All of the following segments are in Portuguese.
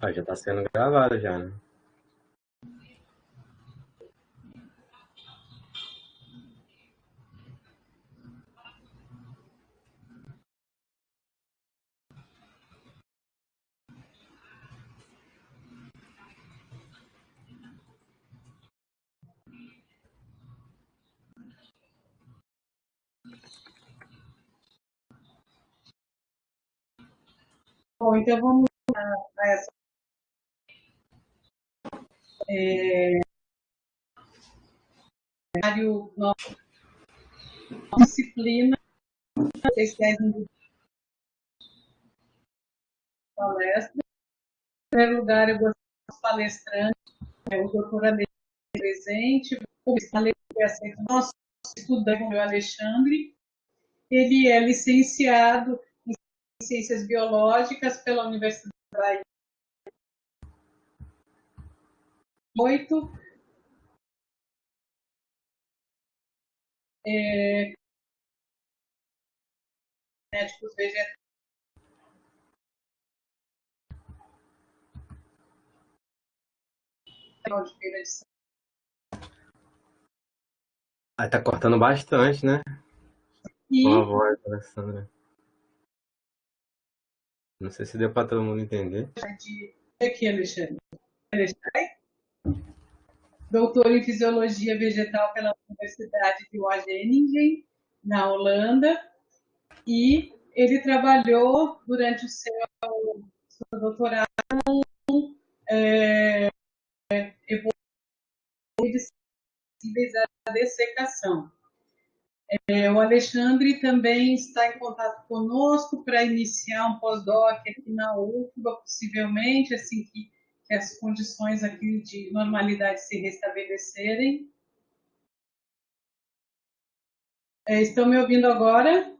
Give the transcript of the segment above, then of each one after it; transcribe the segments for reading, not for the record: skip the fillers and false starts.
Ah, já está sendo gravado já, né? Bom, então vamos a essa disciplina, vocês querem palestra. Em primeiro lugar, eu gostaria dos palestrantes, o doutor Alexandre presente, o nosso estudante, o Alexandre. Ele é licenciado em Ciências Biológicas pela Universidade de Bahia. 8, médicos vegetais de Feira de Santana. Aí tá cortando bastante, né? Com a E voz da Alessandra. Não sei se deu para todo mundo entender. aqui, Alexandre. Doutor em Fisiologia Vegetal pela Universidade de Wageningen, na Holanda, e ele trabalhou durante o seu doutorado sensíveis à dessecação. O Alexandre também está em contato conosco para iniciar um pós-doc aqui na UFBA, possivelmente, assim que as condições aqui de normalidade se restabelecerem. Estão me ouvindo agora?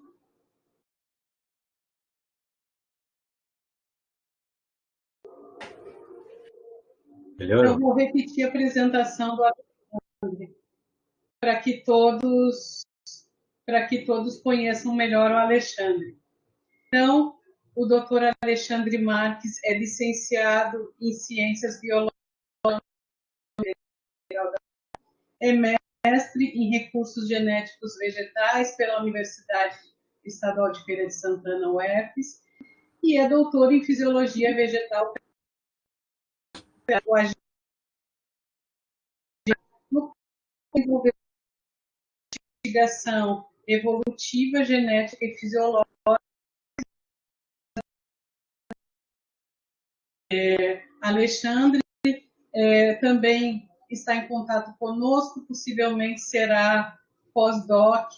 Eu Melhorou? vou repetir a apresentação do Alexandre para que todos conheçam melhor o Alexandre. Então, o doutor Alexandre Marques é licenciado em Ciências Biológicas, é mestre em Recursos Genéticos Vegetais pela Universidade Estadual de Feira de Santana, UFES, e é doutor em Fisiologia Vegetal pela UAG, no investigação evolutiva, genética e fisiológica. Alexandre também está em contato conosco, possivelmente será pós-doc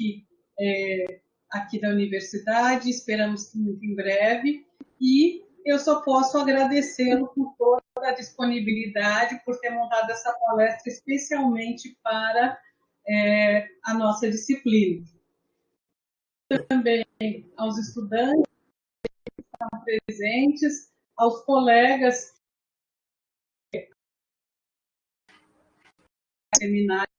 aqui da universidade, esperamos que muito em breve, e eu só posso agradecê-lo por toda a disponibilidade, por ter montado essa palestra especialmente para a nossa disciplina. Também aos estudantes que estão presentes, aos colegas do seminário.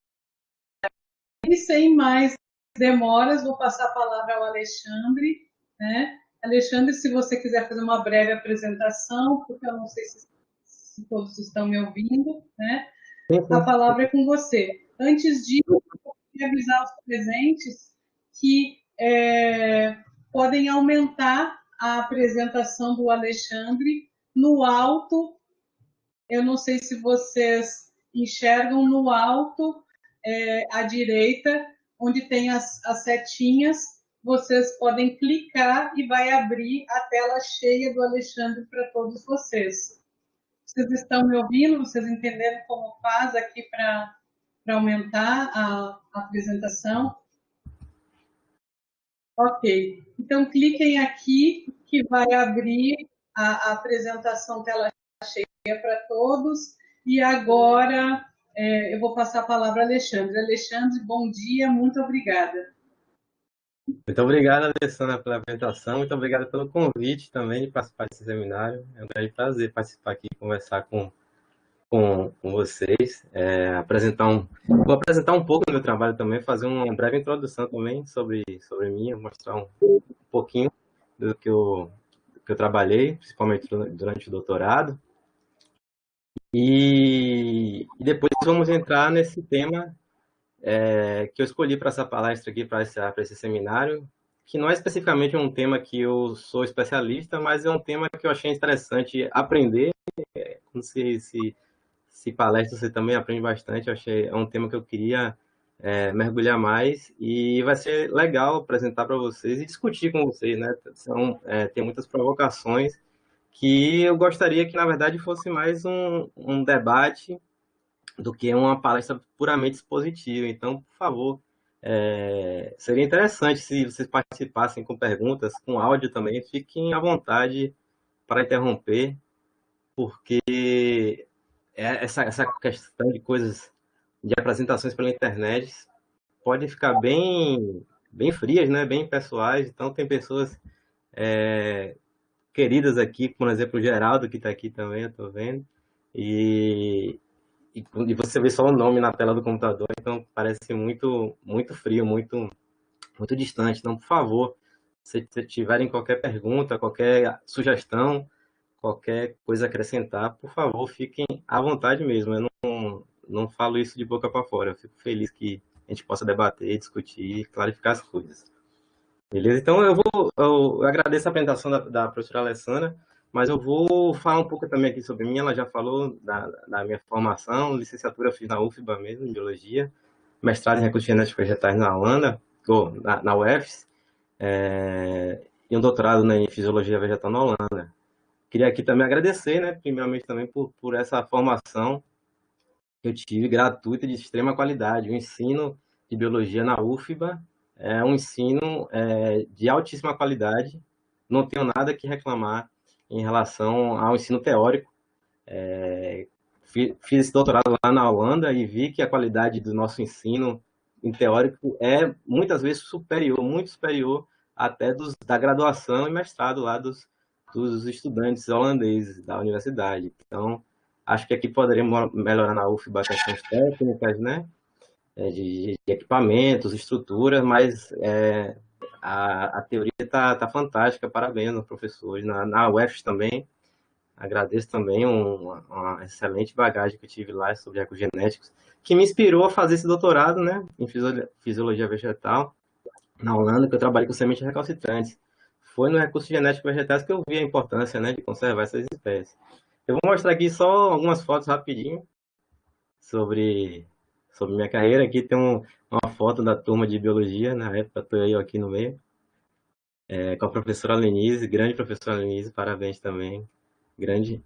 E sem mais demoras, vou passar a palavra ao Alexandre, né? Alexandre, se você quiser fazer uma breve apresentação, porque eu não sei se todos estão me ouvindo, né? Sim, A sim. palavra é com você. Antes disso, eu queria avisar os presentes que podem aumentar a apresentação do Alexandre no alto. Eu não sei se vocês enxergam no alto à direita, onde tem as setinhas, vocês podem clicar e vai abrir a tela cheia do Alexandre para todos vocês. Vocês estão me ouvindo? Vocês entenderam como faz aqui para aumentar a apresentação? Ok. Então, cliquem aqui que vai abrir a apresentação tela cheia para todos. E agora eu vou passar a palavra ao Alexandre. Alexandre, bom dia, muito obrigada. Muito obrigado, Alessandra, pela apresentação. Muito obrigado pelo convite também de participar desse seminário. É um grande prazer participar aqui e conversar com vocês. Vou apresentar um pouco do meu trabalho também, fazer uma breve introdução também sobre mim, mostrar um pouquinho do que eu trabalhei, principalmente durante o doutorado. E depois vamos entrar nesse tema que eu escolhi para essa palestra aqui, para esse seminário, que não é especificamente um tema que eu sou especialista, mas é um tema que eu achei interessante aprender. Como se palestra você também aprende bastante, eu achei é um tema que eu queria mergulhar mais e vai ser legal apresentar para vocês e discutir com vocês, né? Tem muitas provocações que eu gostaria que, na verdade, fosse mais um debate do que uma palestra puramente expositiva. Então, por favor, seria interessante se vocês participassem com perguntas, com áudio também. Fiquem à vontade para interromper, porque essa questão de coisas, de apresentações pela internet, pode ficar bem frias, né? Bem pessoais. Então, tem pessoas queridas aqui, por exemplo, o Geraldo, que está aqui também, eu estou vendo. E você vê só o nome na tela do computador, então parece muito frio, muito distante. Então, por favor, se tiverem qualquer pergunta, qualquer sugestão, qualquer coisa a acrescentar, por favor, fiquem à vontade mesmo. Eu não falo isso de boca para fora. Eu fico feliz que a gente possa debater, discutir, clarificar as coisas. Beleza? Então, eu agradeço a apresentação da professora Alessandra, mas eu vou falar um pouco também aqui sobre mim. Ela já falou da minha formação, licenciatura eu fiz na UFBA mesmo, em Biologia, mestrado em Recursos Genéticos Vegetais na Holanda, ou na UFS, e um doutorado em Fisiologia Vegetal na Holanda. Queria aqui também agradecer, né, primeiramente também por essa formação que eu tive, gratuita, de extrema qualidade. O ensino de Biologia na UFBA é um ensino de altíssima qualidade, não tenho nada que reclamar em relação ao ensino teórico. Fiz esse doutorado lá na Holanda e vi que a qualidade do nosso ensino em teórico é muitas vezes superior, muito superior até da graduação e mestrado lá dos estudantes holandeses da universidade. Então, acho que aqui poderíamos melhorar na UFBA questões técnicas, né? De equipamentos, estruturas, mas a teoria está fantástica, parabéns aos professores. Na UFS também, agradeço também uma excelente bagagem que eu tive lá sobre recursos genéticos, que me inspirou a fazer esse doutorado, né, em fisiologia vegetal, na Holanda, que eu trabalho com sementes recalcitrantes. Foi no recursos genéticos vegetais que eu vi a importância, né, de conservar essas espécies. Eu vou mostrar aqui só algumas fotos rapidinho sobre minha carreira. Aqui tem uma foto da turma de biologia, na época estou eu aqui no meio, com a professora Lenise, grande professora Lenise, parabéns também, grande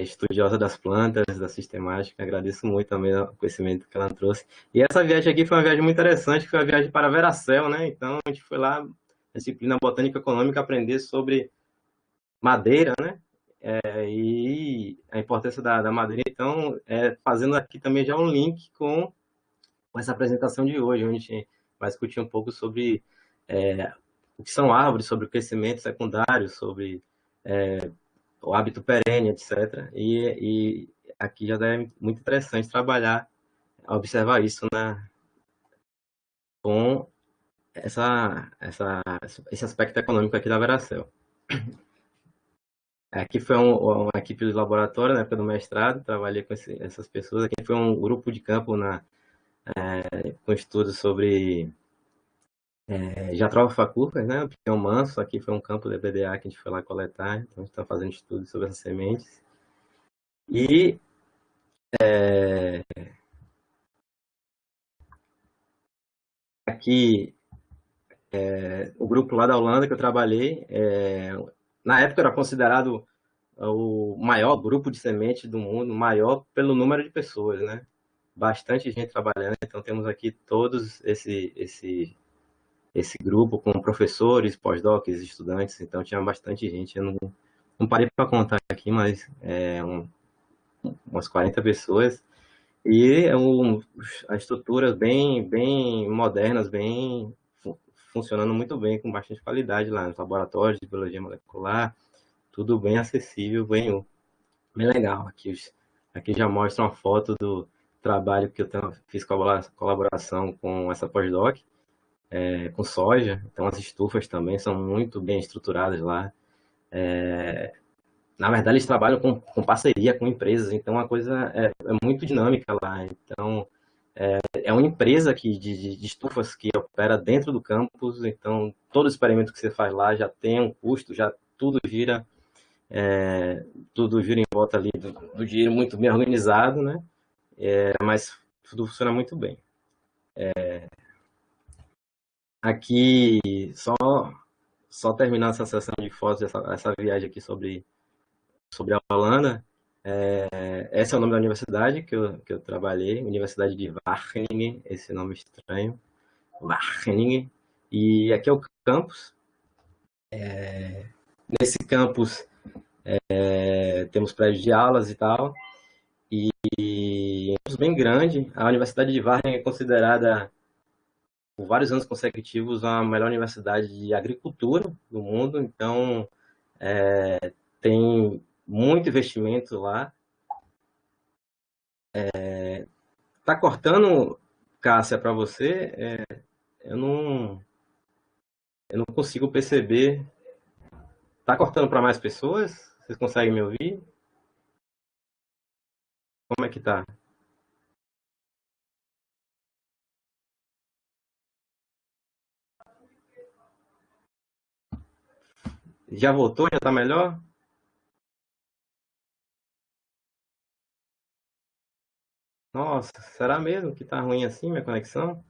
estudiosa das plantas, da sistemática, agradeço muito também o conhecimento que ela trouxe. E essa viagem aqui foi uma viagem muito interessante, foi uma viagem para Veracel, né? Então a gente foi lá, na disciplina Botânica Econômica, aprender sobre madeira, né? E a importância da madeira. Então, fazendo aqui também já um link com essa apresentação de hoje, onde a gente vai discutir um pouco sobre o que são árvores, sobre o crescimento secundário, sobre o hábito perene, etc. E aqui já é muito interessante trabalhar, observar isso, né, com esse aspecto econômico aqui da Veracel. Aqui foi uma equipe de laboratório na época do mestrado, trabalhei com essas pessoas. Aqui foi um grupo de campo com estudos sobre Jatropha facurcas, né? O pinhão manso. Aqui foi um campo de BDA que a gente foi lá coletar. Então a gente está fazendo estudos sobre essas sementes. E aqui o grupo lá da Holanda que eu trabalhei, na época era considerado o maior grupo de sementes do mundo, maior pelo número de pessoas, né? Bastante gente trabalhando, então temos aqui todos esse grupo com professores, pós-docs, estudantes, então tinha bastante gente. Eu não parei para contar aqui, mas umas 40 pessoas. E as estruturas bem modernas, funcionando muito bem, com bastante qualidade lá nos laboratórios de biologia molecular, tudo bem acessível, bem legal. Aqui já mostra uma foto do trabalho que eu fiz colaboração com essa pós-doc, com soja. Então as estufas também são muito bem estruturadas lá. Na verdade, eles trabalham com parceria com empresas, então a coisa é muito dinâmica lá. Então, é uma empresa de estufas que opera dentro do campus, então todo experimento que você faz lá já tem um custo, já tudo gira, tudo gira em volta ali do dinheiro muito bem organizado, né? Mas tudo funciona muito bem. Aqui, só terminar essa sessão de fotos, essa viagem aqui sobre a Holanda. Esse é o nome da universidade que eu trabalhei, Universidade de Wageningen, esse nome estranho, Wageningen. E aqui é o campus. Nesse campus temos prédios de aulas e tal, e é um campus bem grande. A Universidade de Wageningen é considerada, por vários anos consecutivos, a melhor universidade de agricultura do mundo, então tem muito investimento lá. Tá cortando, Cássia, para você? Eu não, eu não consigo perceber. Tá cortando para mais pessoas? Vocês conseguem me ouvir? Como é que tá? Já voltou? Já tá melhor? Nossa, será mesmo que tá ruim assim minha conexão?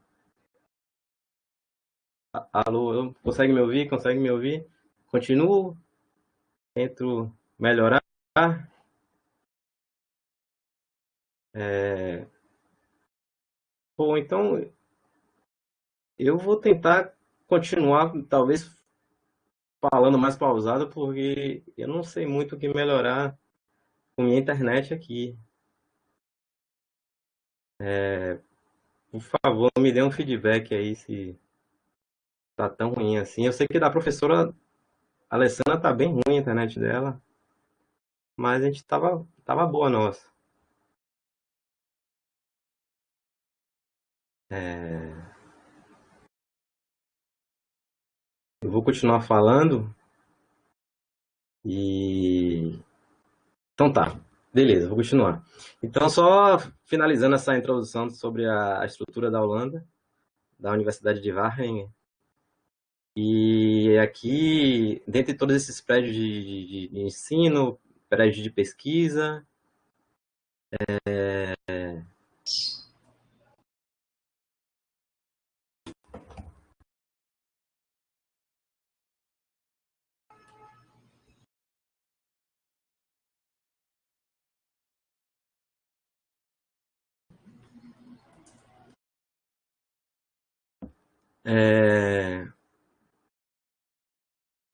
Alô, consegue me ouvir? Consegue me ouvir? Continuo? Tento melhorar? É... Pô, então eu vou tentar continuar, talvez falando mais pausado, porque eu não sei muito o que melhorar com minha internet aqui. Por favor, me dê um feedback aí se tá tão ruim assim. Eu sei que da professora Alessandra tá bem ruim a internet dela, mas a gente tava boa nossa. Eu vou continuar falando e. Então tá, beleza, vou continuar. Então, só finalizando essa introdução sobre a estrutura da Holanda, da Universidade de Wageningen. E aqui, dentre todos esses prédios de ensino, prédios de pesquisa, é,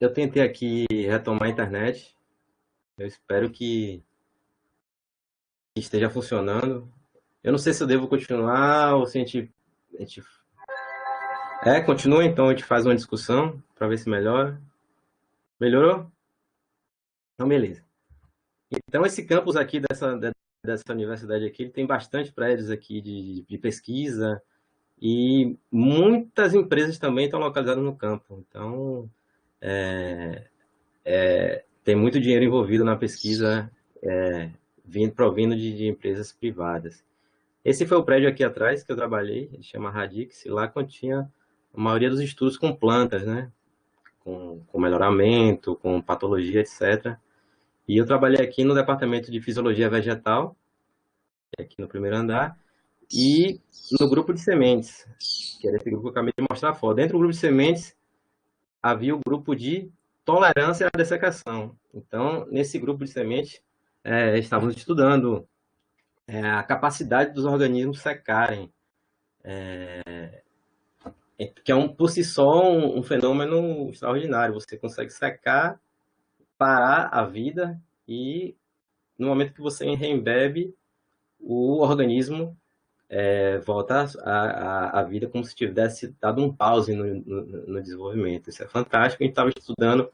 eu tentei aqui retomar a internet. Eu espero que esteja funcionando. Eu não sei se eu devo continuar ou se a gente continua, então a gente faz uma discussão para ver se melhora. Melhorou? Então, beleza. Então, esse campus aqui dessa universidade aqui, ele tem bastante prédios aqui de pesquisa e muitas empresas também estão localizadas no campo. Então, tem muito dinheiro envolvido na pesquisa, provindo de empresas privadas. Esse foi o prédio aqui atrás que eu trabalhei, ele chama Radix, e lá continha a maioria dos estudos com plantas, né? Com melhoramento, com patologia, etc. E eu trabalhei aqui no departamento de fisiologia vegetal, aqui no primeiro andar, e no grupo de sementes, que era esse grupo que eu acabei de mostrar a foto. Dentro do grupo de sementes havia o grupo de tolerância à dessecação. Então, nesse grupo de sementes, estávamos estudando a capacidade dos organismos secarem, que é por si só um fenômeno extraordinário. Você consegue secar, parar a vida e no momento que você reembebe, o organismo volta à vida como se tivesse dado um pause no desenvolvimento. Isso é fantástico. A gente estava estudando,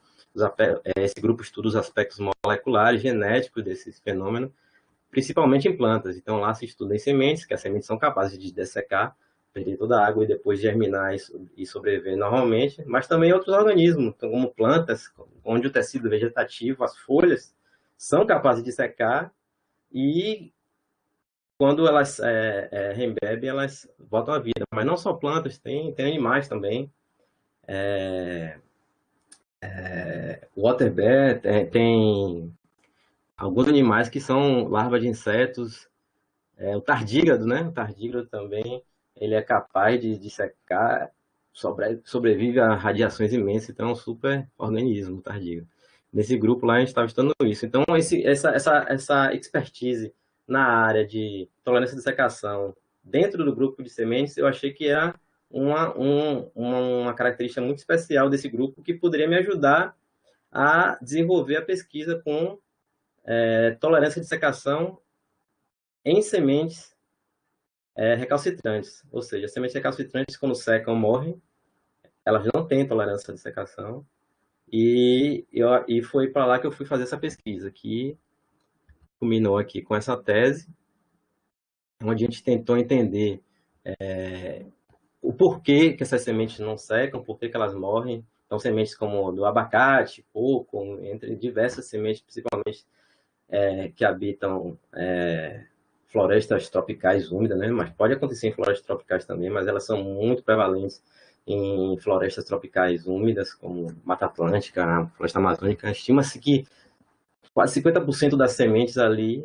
esse grupo estuda os aspectos moleculares, genéticos desse fenômeno, principalmente em plantas. Então, lá se estuda em sementes, que as sementes são capazes de dessecar, perder toda a água e depois germinar e sobreviver normalmente, mas também outros organismos, como plantas, onde o tecido vegetativo, as folhas, são capazes de secar e quando elas reembebem, elas voltam à vida. Mas não só plantas, tem animais também. Water bear, tem alguns animais que são larvas de insetos. O tardígrado, né? O tardígrado também, ele é capaz de secar, sobrevive a radiações imensas, então é um super organismo, o tardígrado. Nesse grupo lá a gente estava estudando isso. Então, essa expertise na área de tolerância de secação dentro do grupo de sementes, eu achei que era uma característica muito especial desse grupo que poderia me ajudar a desenvolver a pesquisa com tolerância de secação em sementes recalcitrantes. Ou seja, as sementes recalcitrantes, quando secam, morrem. Elas não têm tolerância de secação. E foi para lá que eu fui fazer essa pesquisa, que culminou aqui com essa tese, onde a gente tentou entender o porquê que essas sementes não secam, por que elas morrem. Então, sementes como do abacate, coco, entre diversas sementes, principalmente que habitam florestas tropicais úmidas, né? Mas pode acontecer em florestas tropicais também, mas elas são muito prevalentes em florestas tropicais úmidas, como Mata Atlântica, Floresta Amazônica. Estima-se que quase 50% das sementes ali,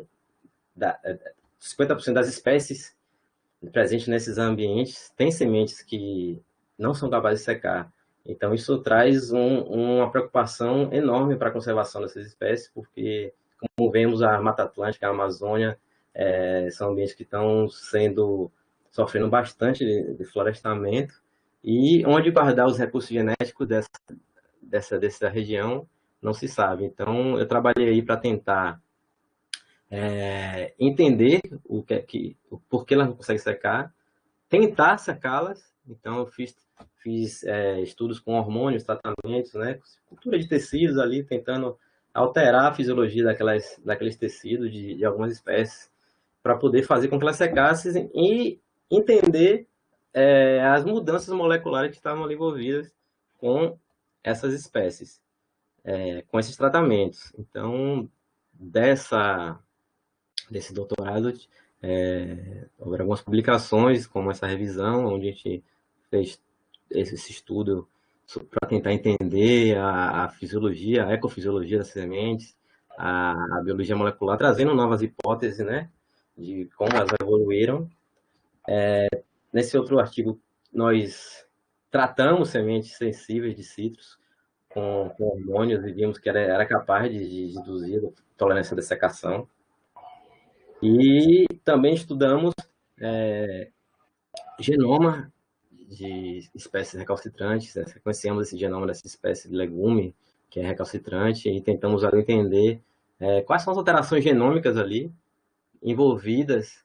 50% das espécies presentes nesses ambientes, tem sementes que não são capazes de secar. Então, isso traz uma preocupação enorme para a conservação dessas espécies, porque, como vemos, a Mata Atlântica, a Amazônia, são ambientes que estão sofrendo bastante de florestamento, e onde guardar os recursos genéticos dessa região não se sabe. Então, eu trabalhei aí para tentar entender o porquê elas não conseguem secar, tentar secá-las. Então, eu fiz estudos com hormônios, tratamentos, né, cultura de tecidos ali, tentando alterar a fisiologia daqueles tecidos de algumas espécies, para poder fazer com que elas secassem e entender as mudanças moleculares que estavam ali envolvidas com essas espécies, com esses tratamentos. Então, desse doutorado, houve algumas publicações, como essa revisão, onde a gente fez esse estudo para tentar entender a fisiologia, a ecofisiologia das sementes, a biologia molecular, trazendo novas hipóteses, né, de como elas evoluíram. Nesse outro artigo, nós tratamos sementes sensíveis de citros com hormônios e vimos que era capaz de reduzir a tolerância à dessecação. E também estudamos genoma de espécies recalcitrantes, sequenciamos esse genoma dessa espécie de legume que é recalcitrante e tentamos ali entender quais são as alterações genômicas ali envolvidas,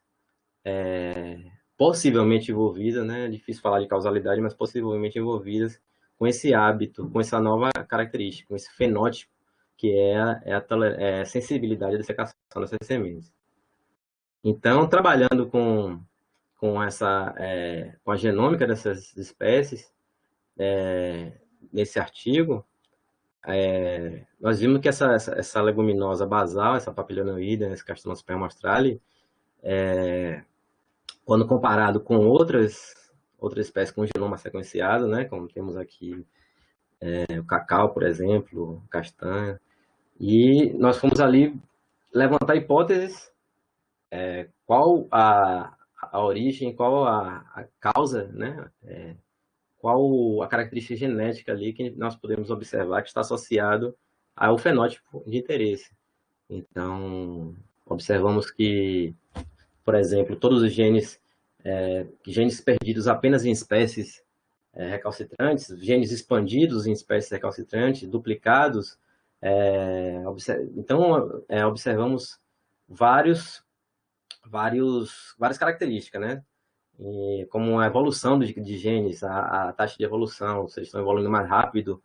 possivelmente envolvidas, né? É difícil falar de causalidade, mas possivelmente envolvidas com esse hábito, com essa nova característica, com esse fenótipo que é a sensibilidade à dessecação dessas sementes. Então, trabalhando com a genômica dessas espécies, nesse artigo, nós vimos que essa leguminosa basal, essa Papilionoida, esse Castronosperma australe, quando comparado com outras espécies com genoma sequenciado, né, como temos aqui o cacau, por exemplo, castanha, e nós fomos ali levantar hipóteses, qual a origem, qual a causa, né, qual a característica genética ali que nós podemos observar que está associado ao fenótipo de interesse. Então, observamos que, por exemplo, todos os genes perdidos apenas em espécies recalcitrantes, genes expandidos em espécies recalcitrantes, duplicados. Então, observamos várias características, né? E como a evolução de genes, a taxa de evolução, se eles estão evoluindo mais rápido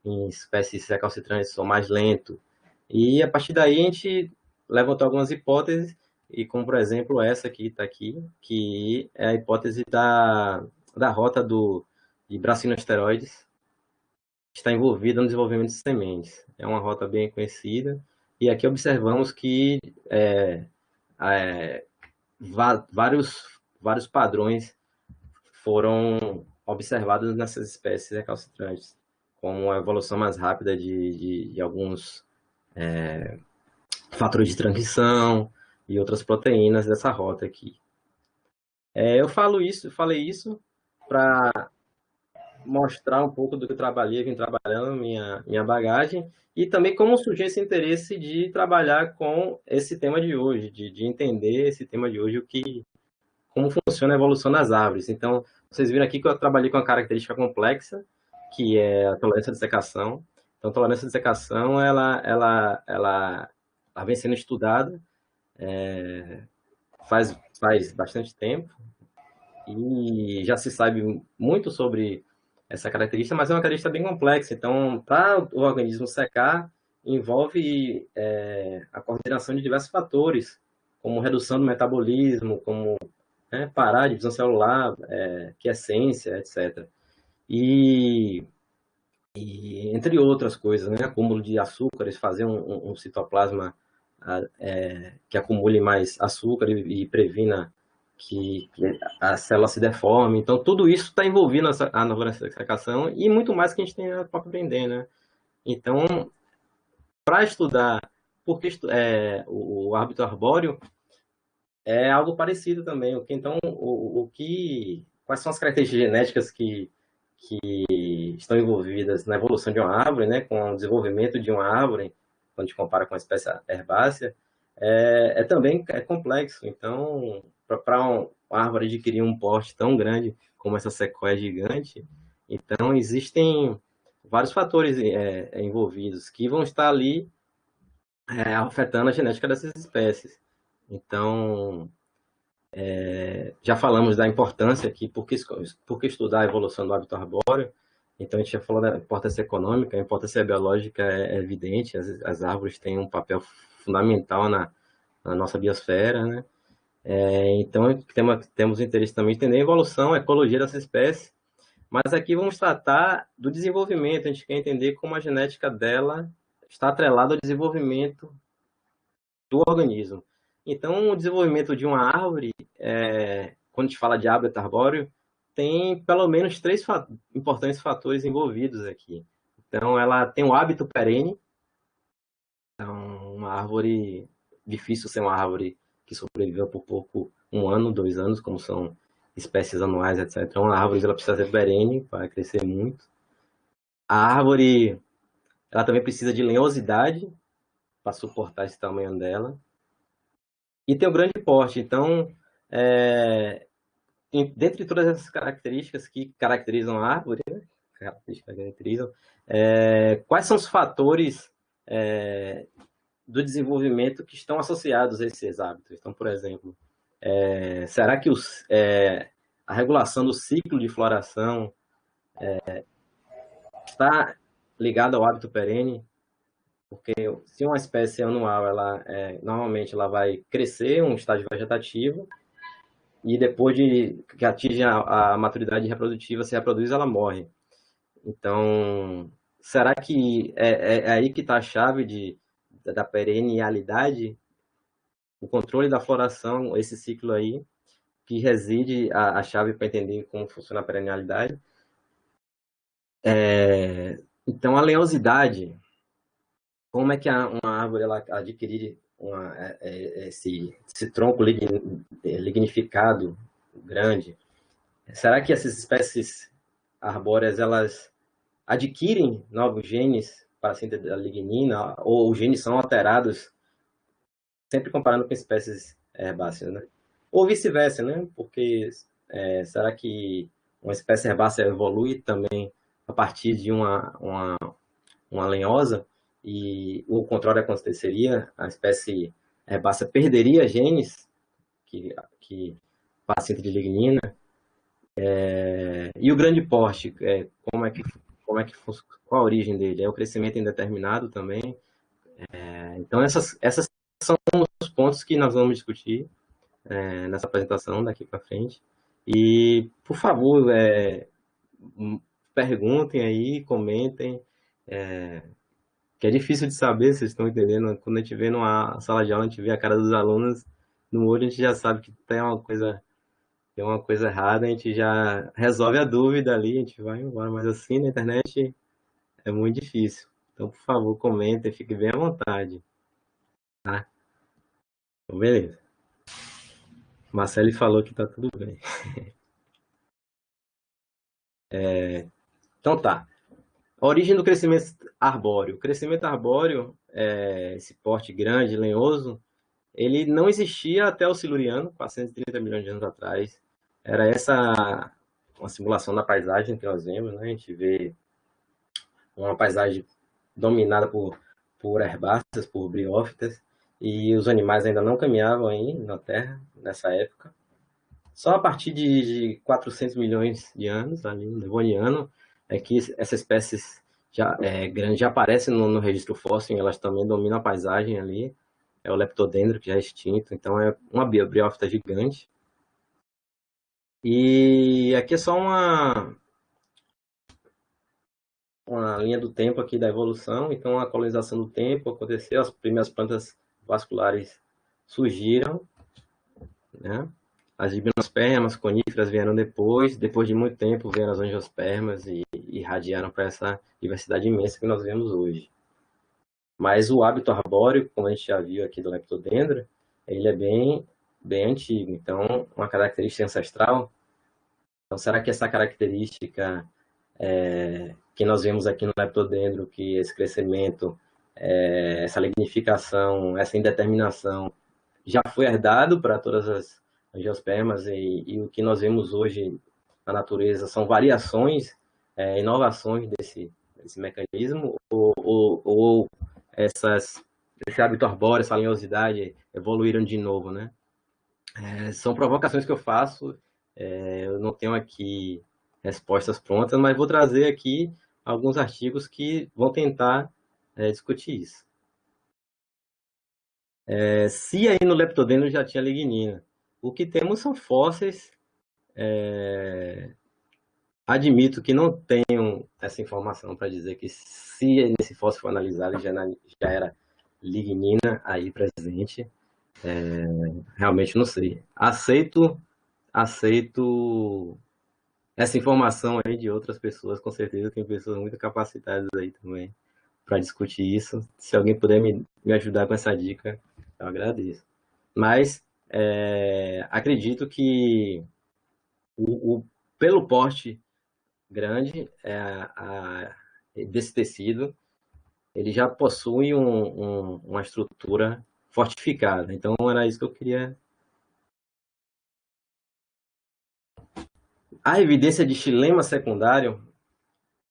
em espécies recalcitrantes ou mais lento. E a partir daí a gente levantou algumas hipóteses, e como por exemplo essa que está aqui, que é a hipótese da rota de bracinosteroides, que está envolvida no desenvolvimento de sementes. É uma rota bem conhecida, E aqui observamos que é, vários padrões foram observados nessas espécies recalcitrantes, como a evolução mais rápida de alguns fatores de transcrição e outras proteínas dessa rota aqui. Falei isso para mostrar um pouco do que eu vim trabalhando, minha bagagem, e também como surgiu esse interesse de trabalhar com esse tema de hoje, de entender esse tema de hoje, como funciona a evolução das árvores. Então, vocês viram aqui que eu trabalhei com uma característica complexa, que é a tolerância de secação. Então, a tolerância de secação, ela vem sendo estudada faz bastante tempo, e já se sabe muito sobre essa característica, mas é uma característica bem complexa. Então, para o organismo secar, envolve a coordenação de diversos fatores, como redução do metabolismo, como parar a divisão celular, quiescência, etc. E entre outras coisas, né? Acúmulo de açúcares, fazer um citoplasma que acumule mais açúcar e previna que a célula se deforme. Então, tudo isso está envolvido na neurossecação e muito mais que a gente tem para aprender, né? Então, para estudar porque o hábito arbóreo é algo parecido também. Então, quais são as características genéticas que estão envolvidas na evolução de uma árvore, né, com o desenvolvimento de uma árvore, quando a gente compara com a espécie herbácea, também complexo. Então, para uma árvore adquirir um porte tão grande como essa sequoia gigante, então existem vários fatores envolvidos que vão estar ali afetando a genética dessas espécies. Então, já falamos da importância aqui, por que estudar a evolução do hábito arbóreo. Então, a gente já falou da importância econômica, a importância biológica é evidente, as árvores têm um papel fundamental na nossa biosfera, né? Então, temos interesse também em entender a evolução, a ecologia dessa espécie, mas aqui vamos tratar do desenvolvimento, a gente quer entender como a genética dela está atrelada ao desenvolvimento do organismo. Então, o desenvolvimento de uma árvore, quando a gente fala de hábito arbóreo, tem pelo menos três importantes fatores envolvidos aqui. Então, ela tem um hábito perene. Então, uma árvore, difícil ser uma árvore que sobreviveu por pouco, 1 ano, 2 anos, como são espécies anuais, etc. Uma árvore ela precisa ser perene para crescer muito. A árvore, ela também precisa de lenhosidade para suportar esse tamanho dela. E tem um grande porte. Então, dentre todas essas características que caracterizam a árvore, né? Quais são os fatores do desenvolvimento que estão associados a esses hábitos? Então, por exemplo, será que a regulação do ciclo de floração está ligada ao hábito perene? Porque se uma espécie anual, normalmente ela vai crescer um estágio vegetativo e depois que atinge a maturidade reprodutiva, se reproduz, ela morre. Então, será que é aí que está a chave da perennialidade, o controle da floração, esse ciclo aí, que reside a chave para entender como funciona a perennialidade? Então, a leosidade, como é que uma árvore ela adquire esse tronco lignificado grande? Será que essas espécies arbóreas elas adquirem novos genes para a síntese da lignina, ou os genes são alterados, sempre comparando com espécies herbáceas, né? Ou vice-versa, né? Porque será que uma espécie herbácea evolui também a partir de uma lenhosa, e o contrário aconteceria, a espécie herbácea perderia genes para a síntese de lignina? E o grande porte, qual a origem dele? É o crescimento indeterminado também. Então, essas são os pontos que nós vamos discutir nessa apresentação daqui para frente. E, por favor, perguntem aí, comentem. que é difícil de saber, vocês estão entendendo? Quando a gente vê numa sala de aula, a gente vê a cara dos alunos, no olho a gente já sabe que tem uma coisa errada, a gente já resolve a dúvida ali, a gente vai embora, mas assim na internet é muito difícil. Então, por favor, comentem, fique bem à vontade, tá? Então, beleza. Marcele falou que tá tudo bem. Então tá. A origem do crescimento arbóreo. O crescimento arbóreo, esse porte grande, lenhoso, ele não existia até o Siluriano, 430 milhões de anos atrás. Era essa uma simulação da paisagem que nós vemos, né? A gente vê uma paisagem dominada por herbáceas, por briófitas, e os animais ainda não caminhavam aí na Terra nessa época. Só a partir de 400 milhões de anos, ali no Devoniano, é que essas espécies grandes já aparecem no registro fóssil, elas também dominam a paisagem ali. É o leptodendro, que já é extinto, então é uma briófita gigante. E aqui é só uma linha do tempo aqui da evolução. Então, a colonização do tempo aconteceu, as primeiras plantas vasculares surgiram, né? As gimnospermas, coníferas vieram depois de muito tempo vieram as angiospermas e irradiaram para essa diversidade imensa que nós vemos hoje. Mas o hábito arbóreo, como a gente já viu aqui do leptodendro, ele é bem antigo. Então, uma característica ancestral. Então, será que essa característica que nós vemos aqui no leptodendro, que esse crescimento, essa lignificação, essa indeterminação, já foi herdado para todas as angiospermas e o que nós vemos hoje na natureza são variações, inovações desse mecanismo ou esse hábito arbóreo, essa linhosidade evoluíram de novo, né? São provocações que eu faço, eu não tenho aqui respostas prontas, mas vou trazer aqui alguns artigos que vão tentar discutir isso. Se aí no leptodendro já tinha lignina, o que temos são fósseis. Admito que não tenho essa informação para dizer que se nesse fóssil for analisado já era lignina aí presente. Realmente não sei. Aceito essa informação aí de outras pessoas, com certeza tem pessoas muito capacitadas aí também para discutir isso. Se alguém puder me ajudar com essa dica, eu agradeço. Mas acredito que pelo porte grande desse tecido, ele já possui uma estrutura fortificada. Então, era isso que eu queria. A evidência de xilema secundário,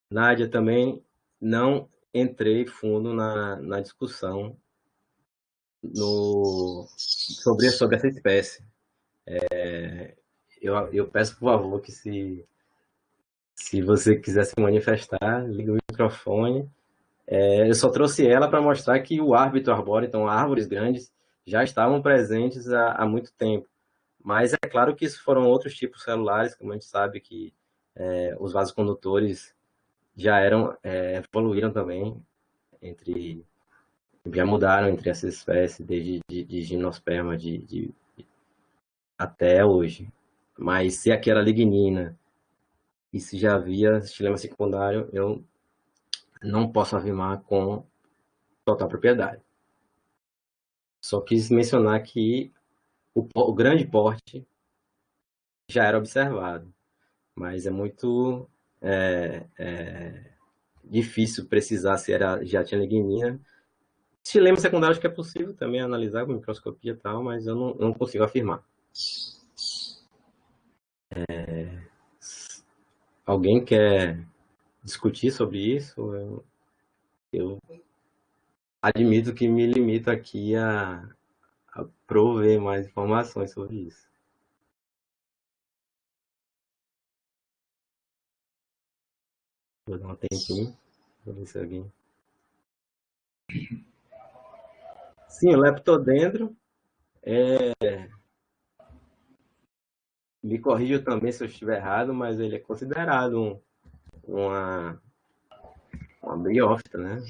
Nádia, também não entrei fundo na discussão sobre essa espécie. Eu peço, por favor, que se você quiser se manifestar, ligue o microfone. Eu só trouxe ela para mostrar que o árbitro arbóreo, então árvores grandes, já estavam presentes há muito tempo. Mas é claro que isso foram outros tipos celulares, como a gente sabe que os vasocondutores já evoluíram também, já mudaram entre essas espécies, desde de gimnosperma até hoje. Mas se aqui era lignina e se já havia xilema secundário, eu não posso afirmar com total propriedade. Só quis mencionar que o grande porte já era observado, mas é muito difícil precisar se já tinha lignina. Xilema secundário acho que é possível também analisar com microscopia e tal, mas eu não consigo afirmar. Alguém quer discutir sobre isso? Eu admito que me limito aqui a prover mais informações sobre isso. Vou dar um tempinho para ver se alguém. Sim, o leptodendro. Me corrija também se eu estiver errado, mas ele é considerado uma briófita, né?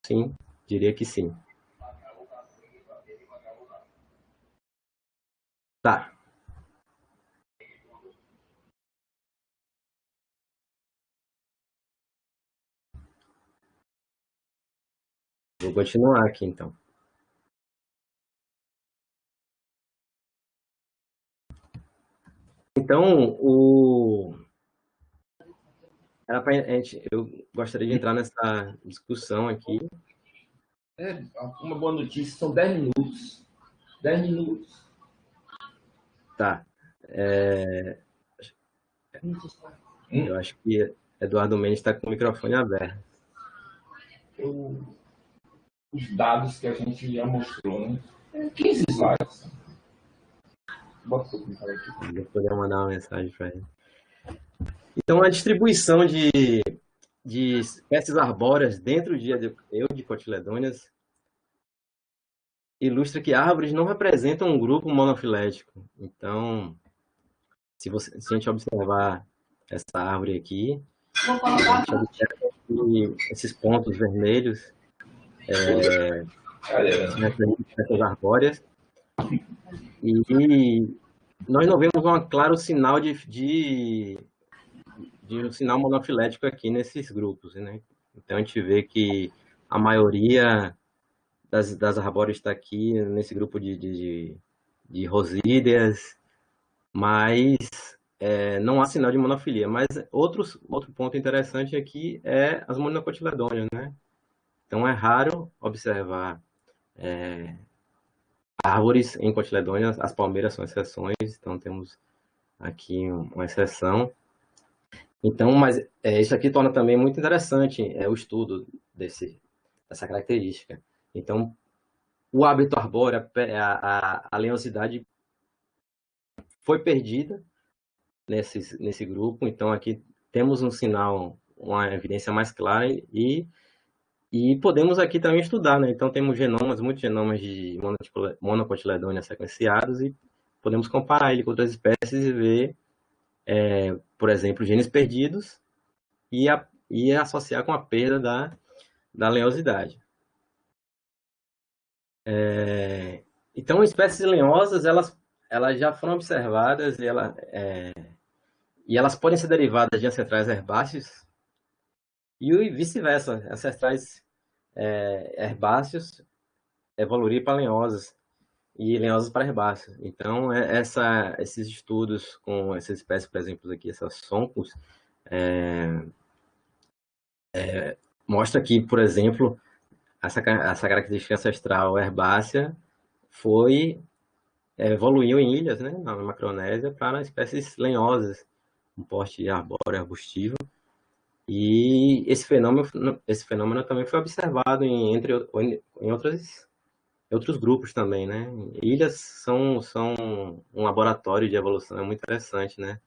Sim, diria que sim. Tá, vou continuar aqui então. Então, eu gostaria de entrar nessa discussão aqui. Uma boa notícia, são 10 minutos. 10 minutos. Tá. Eu acho que Eduardo Mendes está com o microfone aberto. Os dados que a gente já mostrou, né? 15 slides. Bota o comentário aqui. Eu poderia mandar uma mensagem para ele. Então, a distribuição de espécies arbóreas dentro de Eudicotiledôneas ilustra que árvores não representam um grupo monofilético. Então, se a gente observar essa árvore aqui, a gente observa que esses pontos vermelhos são espécies arbóreas e nós não vemos um claro sinal de um sinal monofilético aqui nesses grupos, né? Então, a gente vê que a maioria das arbóreas está aqui nesse grupo de rosídeas, mas não há sinal de monofilia. Mas outro ponto interessante aqui é as monocotiledôneas, né? Então, é raro observar árvores em cotiledôneas, as palmeiras são exceções, então temos aqui uma exceção. Então, mas isso aqui torna também muito interessante o estudo dessa característica. Então, o hábito arbóreo, a lenhosidade foi perdida nesse grupo, então aqui temos um sinal, uma evidência mais clara e podemos aqui também estudar, né? Então temos muitos genomas de monocotiledôneas sequenciados e podemos comparar ele com outras espécies e ver, por exemplo, genes perdidos e associar com a perda da lenhosidade. Então, espécies lenhosas, elas já foram observadas e elas podem ser derivadas de ancestrais herbáceos e vice-versa, ancestrais herbáceos evoluir para lenhosas e lenhosas para herbáceos. Então, esses estudos com essas espécies, por exemplo, aqui, essas soncos, mostra que, por exemplo, essa característica ancestral herbácea evoluiu em ilhas, né, na Macronésia, para espécies lenhosas, um porte arbóreo arbustivo. E esse fenômeno também foi observado em outros grupos também, né? Ilhas são um laboratório de evolução, é muito interessante, né?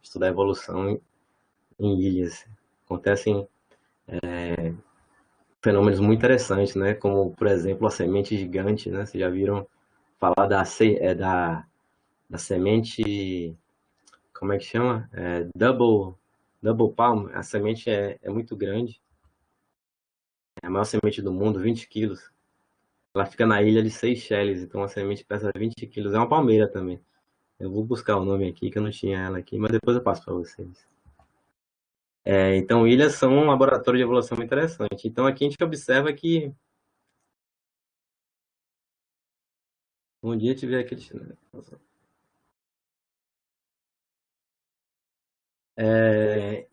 Estudar a evolução em ilhas. Acontecem fenômenos muito interessantes, né? Como, por exemplo, a semente gigante, né? Vocês já viram falar da semente, como é que chama? Double palm. A semente é muito grande. É a maior semente do mundo, 20 quilos. Ela fica na ilha de Seychelles, então a semente pesa 20 quilos. É uma palmeira também. Eu vou buscar o nome aqui, que eu não tinha ela aqui, mas depois eu passo para vocês. Então, ilhas são um laboratório de evolução muito interessante. Então, aqui a gente observa que um dia tiver aquele...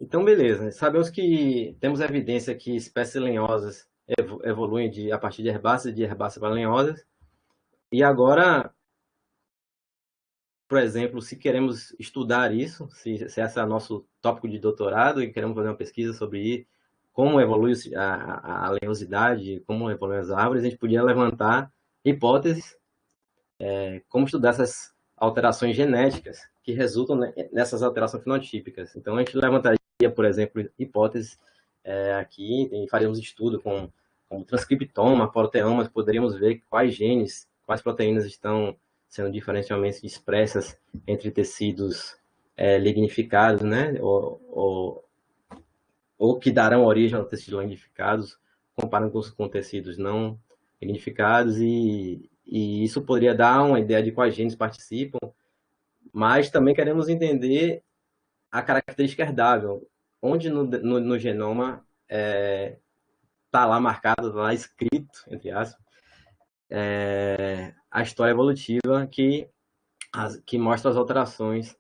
Então, beleza. Sabemos que temos evidência que espécies lenhosas evoluem a partir de herbáceas para lenhosas. E agora, por exemplo, se queremos estudar isso, se esse é o nosso tópico de doutorado e queremos fazer uma pesquisa sobre como evolui a lenhosidade, como evoluem as árvores, a gente podia levantar hipóteses, como estudar essas alterações genéticas que resultam nessas alterações fenotípicas. Então, a gente levantaria, por exemplo, hipóteses aqui, e faríamos estudo com transcriptoma, proteomas, poderíamos ver quais genes, quais proteínas estão sendo diferencialmente expressas entre tecidos lignificados, né? Ou que darão origem a tecidos lignificados, comparando com tecidos não lignificados, e isso poderia dar uma ideia de quais genes participam, mas também queremos entender a característica herdável, onde no genoma está lá marcado, tá lá escrito, entre aspas, a história evolutiva que mostra as alterações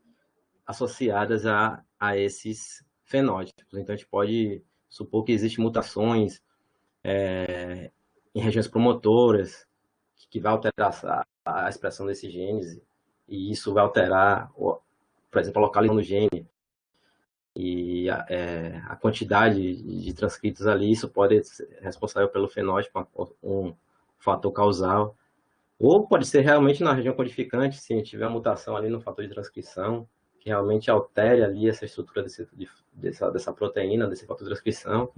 associadas a esses fenótipos. Então, a gente pode supor que existem mutações em regiões promotoras que vai alterar a expressão desses genes, e isso vai alterar, por exemplo, a localização do gene e a quantidade de transcritos ali. Isso pode ser responsável pelo fenótipo, um fator causal. Ou pode ser realmente na região codificante, se tiver uma mutação ali no fator de transcrição, que realmente altere ali essa estrutura dessa proteína, desse fator de transcrição.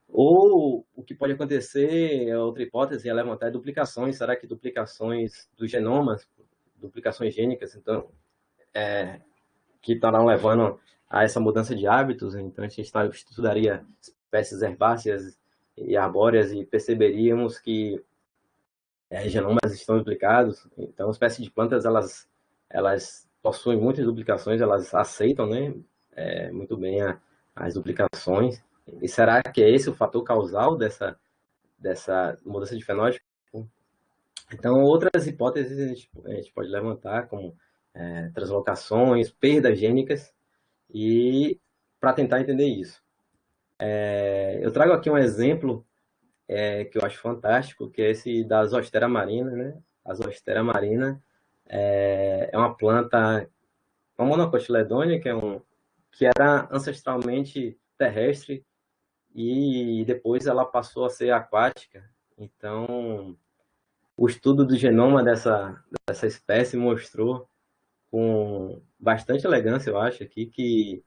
Ou o que pode acontecer, outra hipótese, é levantar duplicações. Será que duplicações dos genomas, duplicações gênicas, então, que estarão levando a essa mudança de hábitos? Então, a gente estudaria espécies herbáceas e arbóreas e perceberíamos que genomas estão duplicados. Então, espécies de plantas, elas possuem muitas duplicações, elas aceitam, né, muito bem as duplicações. E será que é esse o fator causal dessa mudança de fenótipo? Então, outras hipóteses a gente pode levantar, como translocações, perdas gênicas, e para tentar entender isso. Eu trago aqui um exemplo que eu acho fantástico, que é esse da Zostera marina, né? A Zostera marina é uma planta, uma monocotiledônia, que era ancestralmente terrestre, e depois ela passou a ser aquática. Então, o estudo do genoma dessa espécie mostrou com bastante elegância, eu acho, aqui, que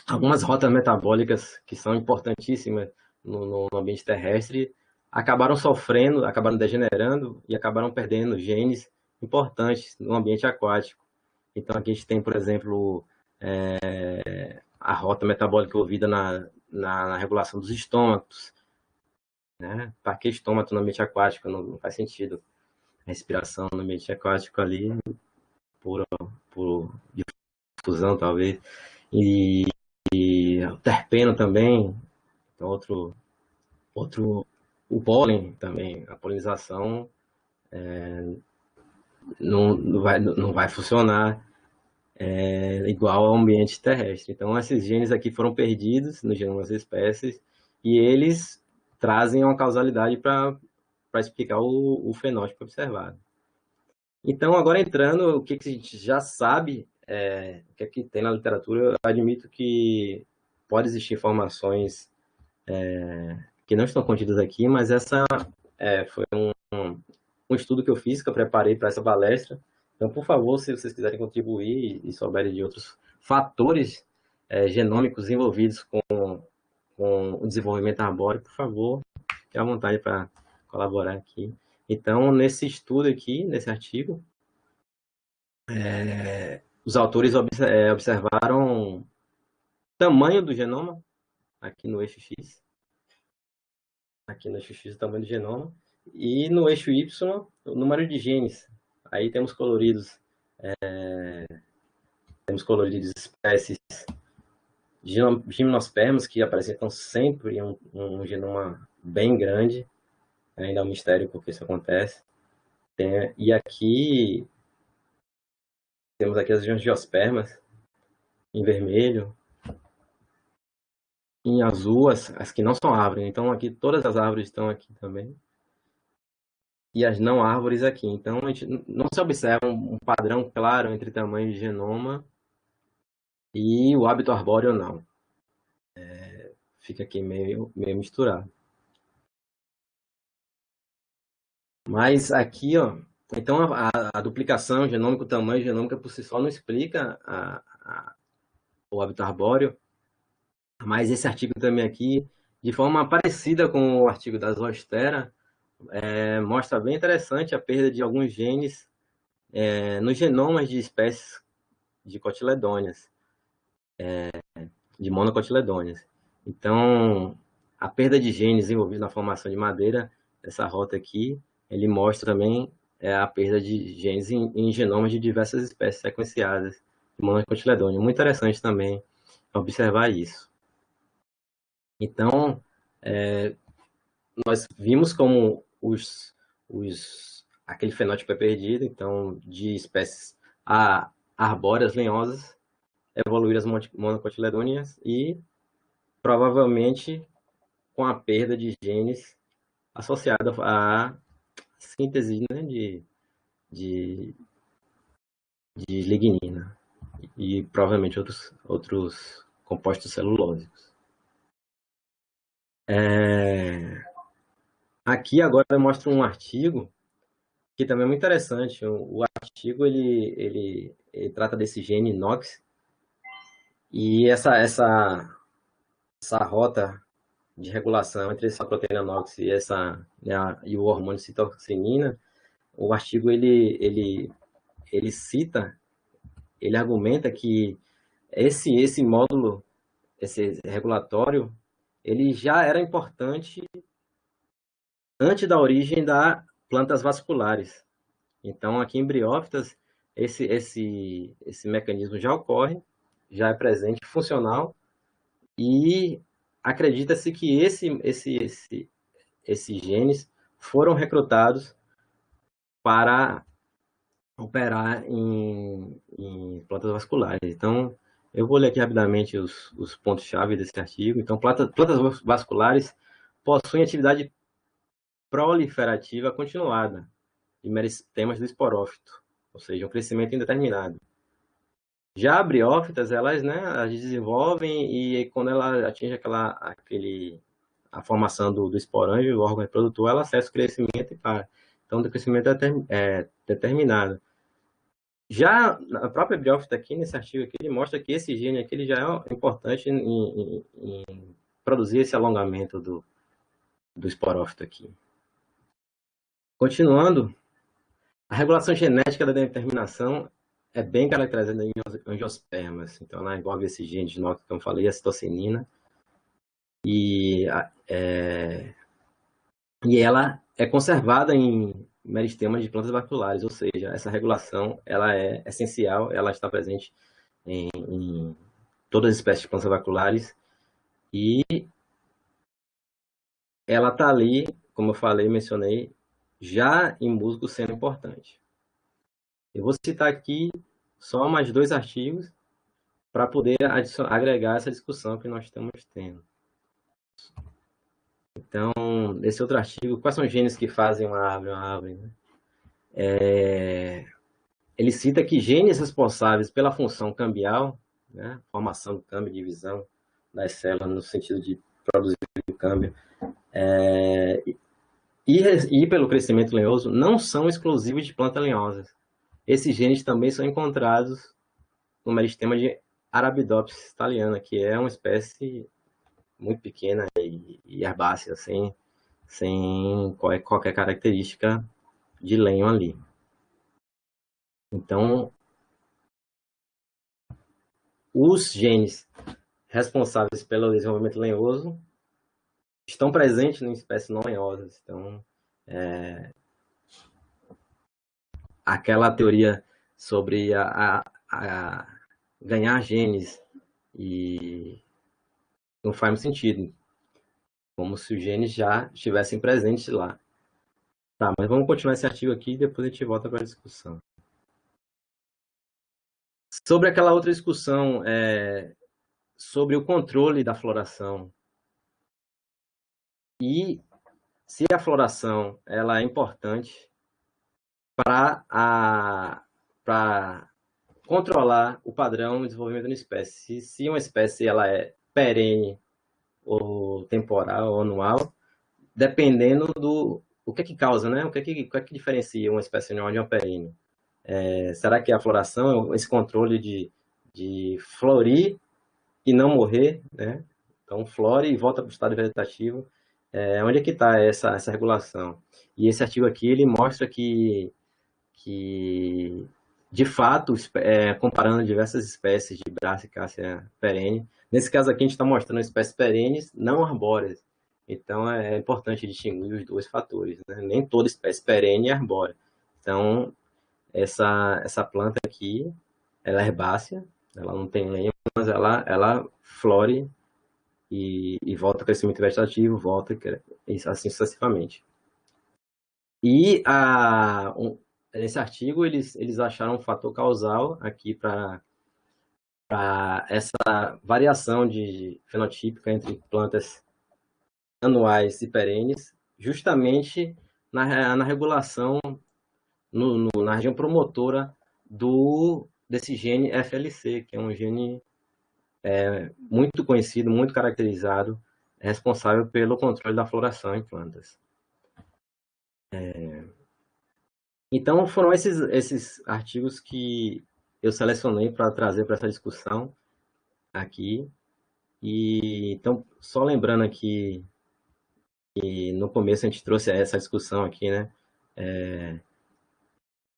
algumas rotas metabólicas que são importantíssimas no ambiente terrestre acabaram sofrendo, acabaram degenerando e acabaram perdendo genes importantes no ambiente aquático. Então, aqui a gente tem, por exemplo, a rota metabólica envolvida na regulação dos estômatos, né? Para que estômago no ambiente aquático? Não faz sentido. A respiração no ambiente aquático ali, por difusão, talvez. E o terpeno também, então o pólen também, a polinização não vai funcionar igual ao ambiente terrestre. Então, esses genes aqui foram perdidos no genoma das espécies, e eles trazem uma causalidade para explicar o fenótipo observado. Então, agora entrando, o que a gente já sabe, o que é que tem na literatura, eu admito que pode existir informações que não estão contidas aqui, mas essa foi um estudo que eu fiz, que eu preparei para essa palestra. Então, por favor, se vocês quiserem contribuir e souberem de outros fatores genômicos envolvidos com o desenvolvimento arbóreo, por favor, fique à vontade para colaborar aqui. Então, nesse estudo aqui, nesse artigo, os autores observaram o tamanho do genoma, aqui no eixo X, o tamanho do genoma, e no eixo Y, o número de genes. Aí temos coloridos espécies de gimnospermas, que apresentam sempre um genoma bem grande. Ainda é um mistério porque isso acontece. E aqui temos aqui as angiospermas, em vermelho. Em azul, as que não são árvores. Então, aqui todas as árvores estão aqui também. E as não árvores aqui. Então, a gente não se observa um padrão claro entre tamanho de genoma e o hábito arbóreo, não. Fica aqui meio misturado. Mas aqui, ó, então a duplicação genômica, o tamanho genômico por si só não explica o hábito arbóreo. Mas esse artigo também aqui, de forma parecida com o artigo da Zostera, mostra bem interessante a perda de alguns genes nos genomas de espécies de cotiledôneas, de monocotiledôneas. Então, a perda de genes envolvida na formação de madeira, essa rota aqui, ele mostra também a perda de genes em genomas de diversas espécies sequenciadas de monocotiledônea. Muito interessante também observar isso. Então, nós vimos como aquele fenótipo é perdido, então, de espécies arbóreas lenhosas, evoluíram as monocotiledôneas e, provavelmente, com a perda de genes associada à síntese, né, de lignina e provavelmente outros compostos celulósicos. Aqui agora eu mostro um artigo que também é muito interessante. O artigo ele trata desse gene NOX e essa rota de regulação entre essa proteína NOX e e o hormônio citocinina. O artigo ele cita, ele argumenta que esse módulo, esse regulatório, ele já era importante antes da origem das plantas vasculares. Então, aqui em briófitas, esse mecanismo já ocorre, já é presente, funcional, e acredita-se que esses genes foram recrutados para operar em plantas vasculares. Então, eu vou ler aqui rapidamente os pontos-chave desse artigo. Então, plantas vasculares possuem atividade proliferativa continuada de meristemas do esporófito, ou seja, um crescimento indeterminado. Já briófitas, elas desenvolvem e quando ela atinge a formação do esporângio, o órgão reprodutor, ela cessa o crescimento e para. Então, o crescimento é determinado. Já a própria briófita aqui, nesse artigo aqui, ele mostra que esse gene aqui ele já é importante em produzir esse alongamento do esporófito aqui. Continuando, a regulação genética da determinação é bem caracterizada em angiospermas. Então, ela envolve esse gene de NOX que eu falei, a citocinina, e ela é conservada em meristemas de plantas vasculares, ou seja, essa regulação ela é essencial, ela está presente em todas as espécies de plantas vasculares e ela está ali, como eu falei, mencionei, já em musgo sendo importante. Eu vou citar aqui só mais 2 artigos para poder agregar essa discussão que nós estamos tendo. Então, esse outro artigo, quais são os genes que fazem uma árvore, né? Ele cita que genes responsáveis pela função cambial, né, formação do câmbio, divisão das células no sentido de produzir o câmbio, e pelo crescimento lenhoso, não são exclusivos de plantas lenhosas. Esses genes também são encontrados no meristema de Arabidopsis thaliana, que é uma espécie muito pequena e herbácea, sem qualquer característica de lenho ali. Então, os genes responsáveis pelo desenvolvimento lenhoso estão presentes em espécies não lenhosas. Então, aquela teoria sobre ganhar genes e não faz muito sentido, como se os genes já estivessem presentes lá. Tá, mas vamos continuar esse artigo aqui e depois a gente volta para a discussão. Sobre aquela outra discussão sobre o controle da floração e se a floração ela é importante para controlar o padrão de desenvolvimento de uma espécie. Se uma espécie ela é perene ou temporal ou anual, dependendo do o que causa, né? O que diferencia uma espécie anual de uma perene? Será que é a floração, esse controle de florir e não morrer, né? Então, flore e volta para o estado vegetativo. Onde é que está essa regulação? E esse artigo aqui, ele mostra que de fato, comparando diversas espécies de Brassicácea perene, nesse caso aqui a gente está mostrando espécies perenes não arbóreas. Então, é importante distinguir os dois fatores, né? Nem toda espécie perene é arbórea. Então, essa planta aqui, ela é herbácea, ela não tem lenha, mas ela flore e volta ao crescimento vegetativo, volta assim sucessivamente. E nesse artigo, eles acharam um fator causal aqui para essa variação fenotípica entre plantas anuais e perenes, justamente na regulação, na região promotora desse gene FLC, que é um gene muito conhecido, muito caracterizado, responsável pelo controle da floração em plantas. Então, foram esses artigos que eu selecionei para trazer para essa discussão aqui. E, então, só lembrando aqui que no começo a gente trouxe essa discussão aqui, né?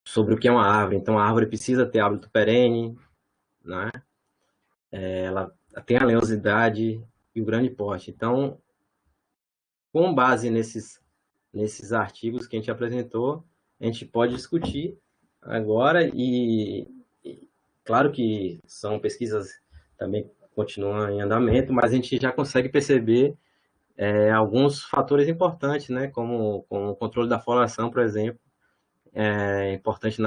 Sobre o que é uma árvore. Então, a árvore precisa ter hábito perene, né? Ela tem a leosidade e o grande porte. Então, com base nesses artigos que a gente apresentou, a gente pode discutir agora claro que são pesquisas também continuam em andamento, mas a gente já consegue perceber alguns fatores importantes, né, como o controle da floração, por exemplo, é importante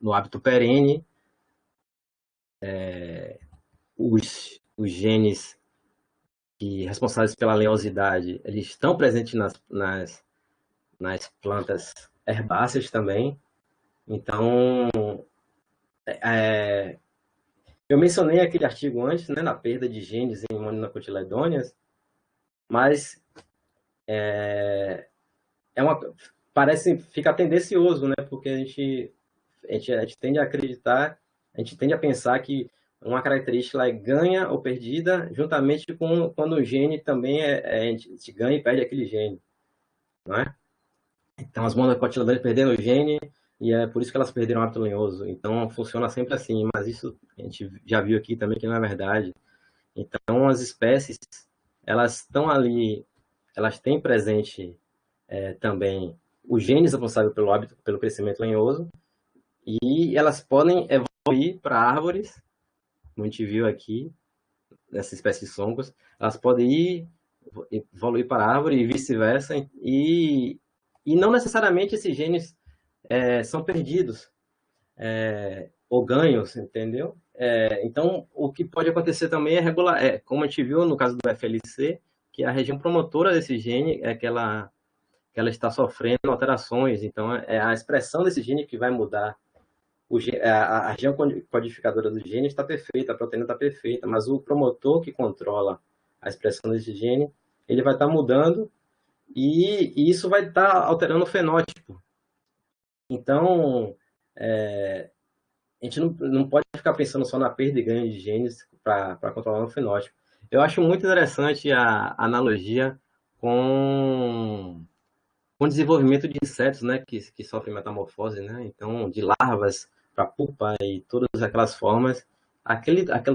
no hábito perene, os genes responsáveis pela leosidade, eles estão presentes nas plantas herbáceas também. Então, eu mencionei aquele artigo antes, né, na perda de genes em monocotiledôneas, mas fica tendencioso, né, porque a gente tende a acreditar, a gente tende a pensar que uma característica é ganha ou perdida juntamente com quando o gene também a gente ganha e perde aquele gene, não é? Então, as monocotiledôneas perderam o gene e é por isso que elas perderam o hábito lenhoso. Então, funciona sempre assim, mas isso a gente já viu aqui também que não é verdade. Então, as espécies, elas estão ali, elas têm presente também os genes responsáveis pelo crescimento lenhoso e elas podem evoluir para árvores, como a gente viu aqui, nessa espécie de soncos, elas podem evoluir para árvore e vice-versa, e não necessariamente esses genes são perdidos ou ganhos, entendeu? Então, o que pode acontecer também é regular, como a gente viu no caso do FLC, que a região promotora desse gene é que ela está sofrendo alterações, então é a expressão desse gene que vai mudar. A região codificadora do gene está perfeita, a proteína está perfeita, mas o promotor que controla a expressão desse gene, ele vai estar mudando e isso vai estar alterando o fenótipo. Então, a gente não pode ficar pensando só na perda e ganho de genes para controlar o fenótipo. Eu acho muito interessante a analogia com o desenvolvimento de insetos, né, que sofrem metamorfose, né? Então, de larvas para pupa e todas aquelas formas,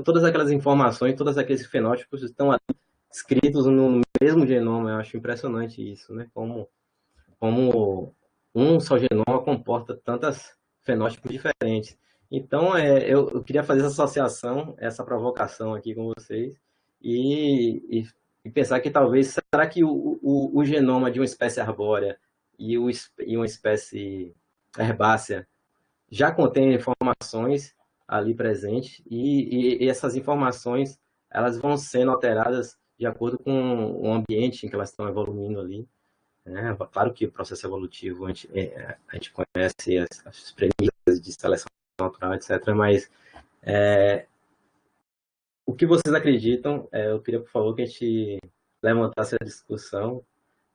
todas aquelas informações, todos aqueles fenótipos estão ali escritos no mesmo genoma. Eu acho impressionante isso, né? Como um só genoma comporta tantos fenótipos diferentes. Então, eu queria fazer essa associação, essa provocação aqui com vocês e pensar que talvez, será que o genoma de uma espécie arbórea e uma espécie herbácea já contém informações ali presentes e essas informações elas vão sendo alteradas de acordo com o ambiente em que elas estão evoluindo ali. Claro que o processo evolutivo, a gente conhece as premissas de seleção natural, etc., mas o que vocês acreditam? Eu queria, por favor, que a gente levantasse a discussão.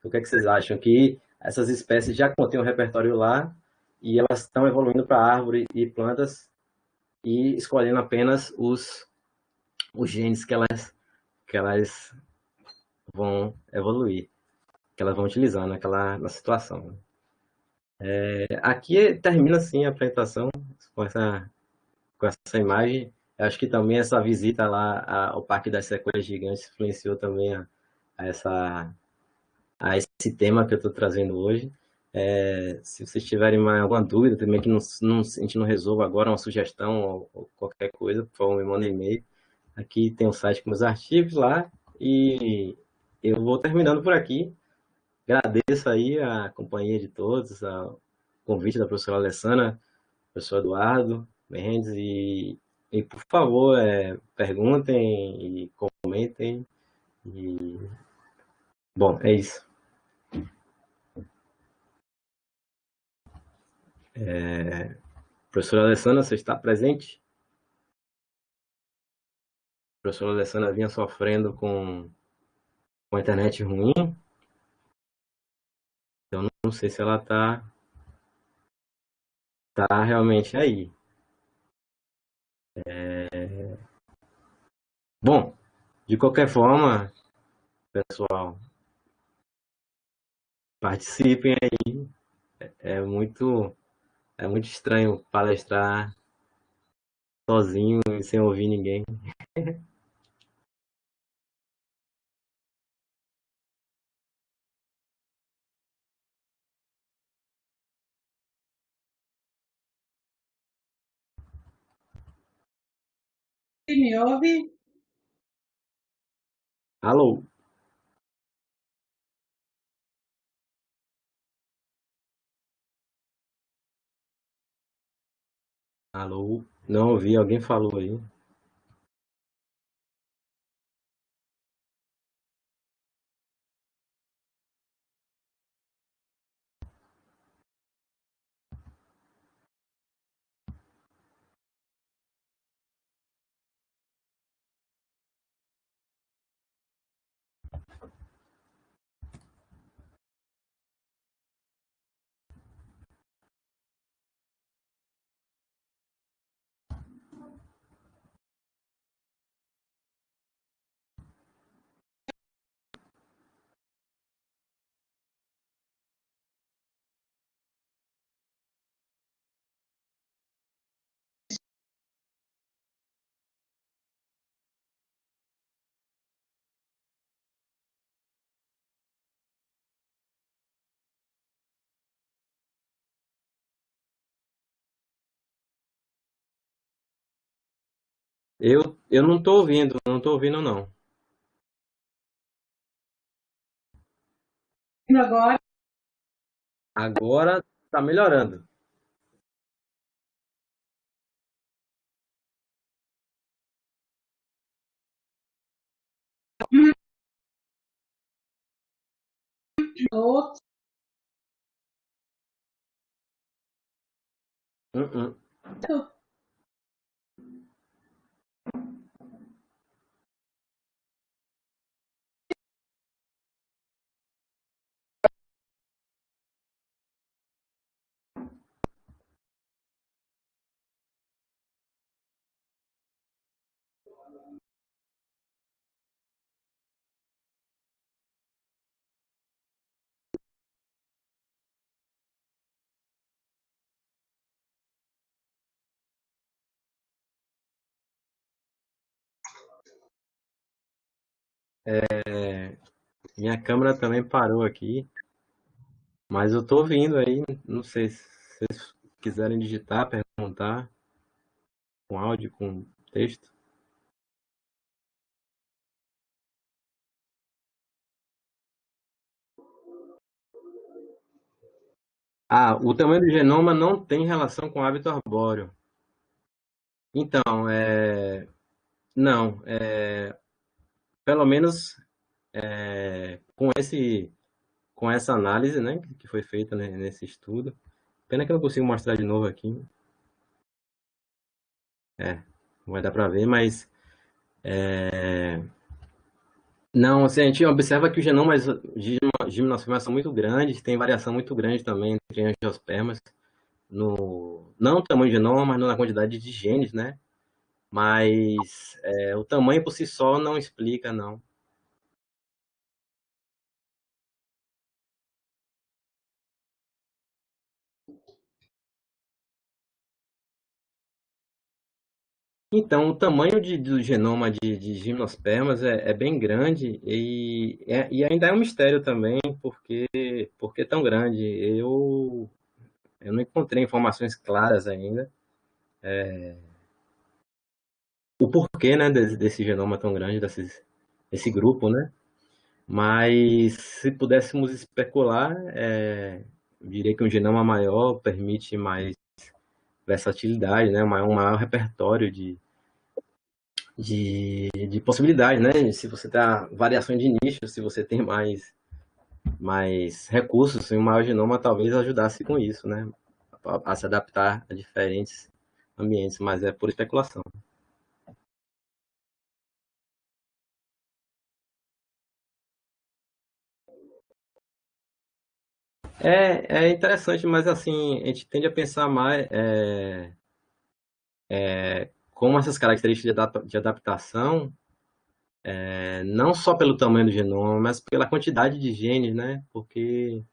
O que é que vocês acham? Que essas espécies já contêm um repertório lá e elas estão evoluindo para árvore e plantas e escolhendo apenas os genes que elas vão evoluir, que elas vão utilizar na situação. Aqui termina assim a apresentação com essa imagem. Eu acho que também essa visita lá ao Parque das Sequoias Gigantes influenciou também a essa, a esse tema que eu estou trazendo hoje. Se vocês tiverem mais alguma dúvida também que a gente não resolva agora, uma sugestão ou qualquer coisa, por favor, me manda um e-mail. Aqui tem o site com os artigos lá e eu vou terminando por aqui. Agradeço aí a companhia de todos, o convite da professora Alessandra, professor Eduardo Mendes e por favor, perguntem e comentem. E, bom, é isso. Professora Alessandra, você está presente? A professora Alessandra vinha sofrendo com a internet ruim, então não sei se ela tá realmente aí. Bom, de qualquer forma, pessoal, participem aí. É muito, é muito estranho palestrar sozinho e sem ouvir ninguém. Me ouve? Alô? Alô? Não ouvi, alguém falou aí. Eu não tô ouvindo não. Agora, Agora tá melhorando. outro. Uh-uh. Minha câmera também parou aqui, mas eu tô ouvindo aí. Não sei se vocês quiserem digitar, perguntar, com áudio, com texto. O tamanho do genoma não tem relação com o hábito arbóreo. Então, não, pelo menos com essa análise, né, que foi feita, né, nesse estudo. Pena que eu não consigo mostrar de novo aqui. Não vai dar para ver, mas não, assim, a gente observa que os genomas de gimnospermas são muito grandes, tem variação muito grande também entre angiospermas, não no tamanho do genoma, mas na quantidade de genes, né? Mas o tamanho por si só não explica, não. Então, o tamanho do genoma de gimnospermas é bem grande e ainda é um mistério também, porque é tão grande. Eu não encontrei informações claras ainda, o porquê, né, desse genoma tão grande, desse grupo, né? Mas se pudéssemos especular, eu diria que um genoma maior permite mais versatilidade, né? Um maior repertório de possibilidades, né? Se você tem variações de nicho, se você tem mais recursos, um maior genoma talvez ajudasse com isso, né? A se adaptar a diferentes ambientes, mas é por especulação. É interessante, mas assim, a gente tende a pensar mais como essas características de adaptação, não só pelo tamanho do genoma, mas pela quantidade de genes, né? Porque,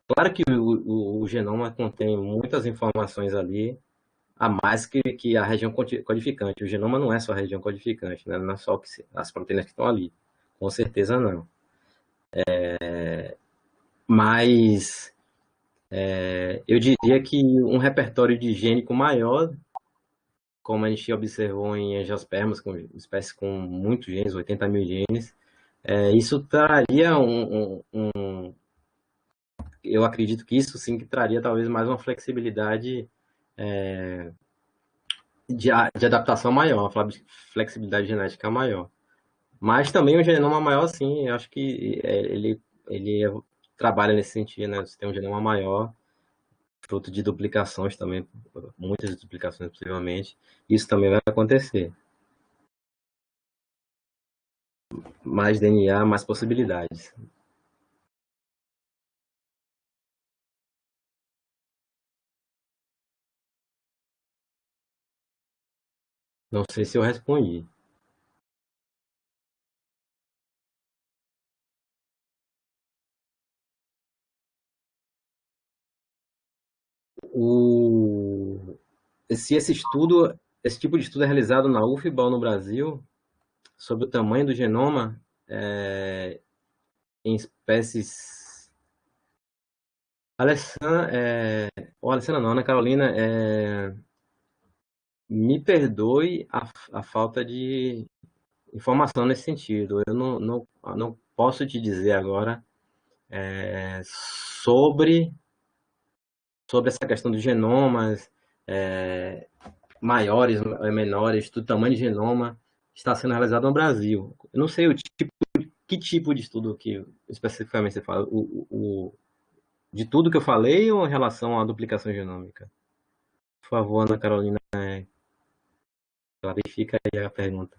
claro que o genoma contém muitas informações ali, a mais que a região codificante. O genoma não é só a região codificante, né? Não é só as proteínas que estão ali. Com certeza não. Mas eu diria que um repertório de gênico maior, como a gente observou em angiospermas, com espécies com muitos genes, 80 mil genes, isso traria eu acredito que isso sim que traria talvez mais uma flexibilidade de adaptação maior, uma flexibilidade genética maior. Mas também um genoma maior, sim, eu acho que ele trabalha nesse sentido, né? Você tem um genoma maior, fruto de duplicações também, muitas duplicações possivelmente, isso também vai acontecer. Mais DNA, mais possibilidades. Não sei se eu respondi. Se esse tipo de estudo é realizado na UFBA no Brasil, sobre o tamanho do genoma em espécies. Alessandra, ou Alessandra não, Ana Carolina, me perdoe a falta de informação nesse sentido. Eu não posso te dizer agora sobre essa questão dos genomas maiores, menores, do tamanho de genoma está sendo realizado no Brasil. Eu não sei que tipo de estudo que especificamente você fala, de tudo que eu falei ou em relação à duplicação genômica? Por favor, Ana Carolina, clarifica aí a pergunta.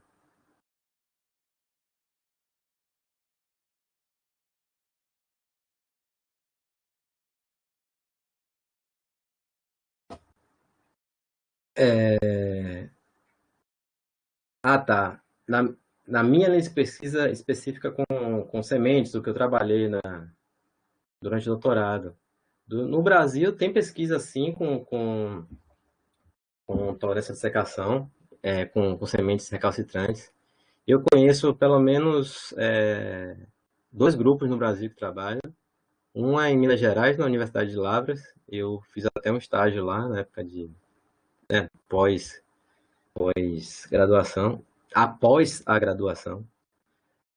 Tá. Na minha linha de pesquisa específica com sementes, do que eu trabalhei durante o doutorado. No Brasil, tem pesquisa, sim, com tolerância de secação, com sementes recalcitrantes. Eu conheço, pelo menos, dois grupos no Brasil que trabalham. Um é em Minas Gerais, na Universidade de Lavras. Eu fiz até um estágio lá, na época de pós-graduação, após a graduação.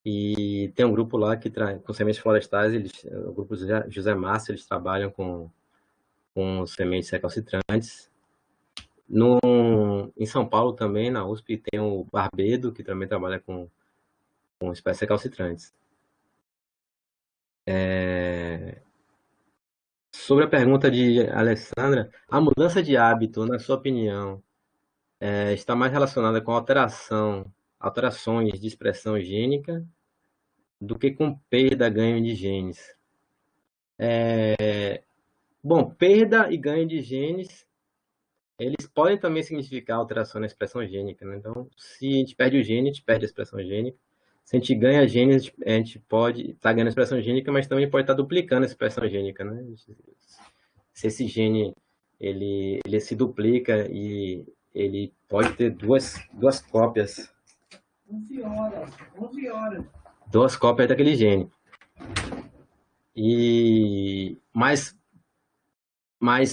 E tem um grupo lá que com sementes florestais, o grupo José Márcio, eles trabalham com sementes recalcitrantes. Em São Paulo também, na USP, tem o Barbedo, que também trabalha com espécies recalcitrantes. Sobre a pergunta de Alessandra, a mudança de hábito, na sua opinião, está mais relacionada com alterações de expressão gênica do que com perda, ganho de genes? Bom, perda e ganho de genes, eles podem também significar alteração na expressão gênica, né? Então, se a gente perde o gene, a gente perde a expressão gênica. Se a gente ganha genes, a gente pode estar ganhando a expressão gênica, mas também pode estar duplicando a expressão gênica, né? Se esse gene ele se duplica e ele pode ter duas cópias. 11 horas, 11 horas. Duas cópias daquele gene. Mas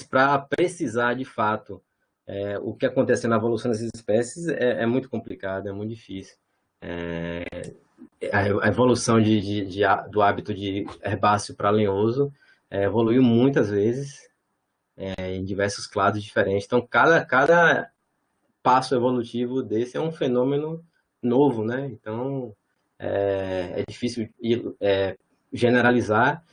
para precisar, de fato, o que acontece na evolução dessas espécies é muito complicado, é muito difícil. A evolução do hábito de herbáceo para lenhoso evoluiu muitas vezes, em diversos clados diferentes. Então, cada passo evolutivo desse é um fenômeno novo, né? Então, é difícil generalizar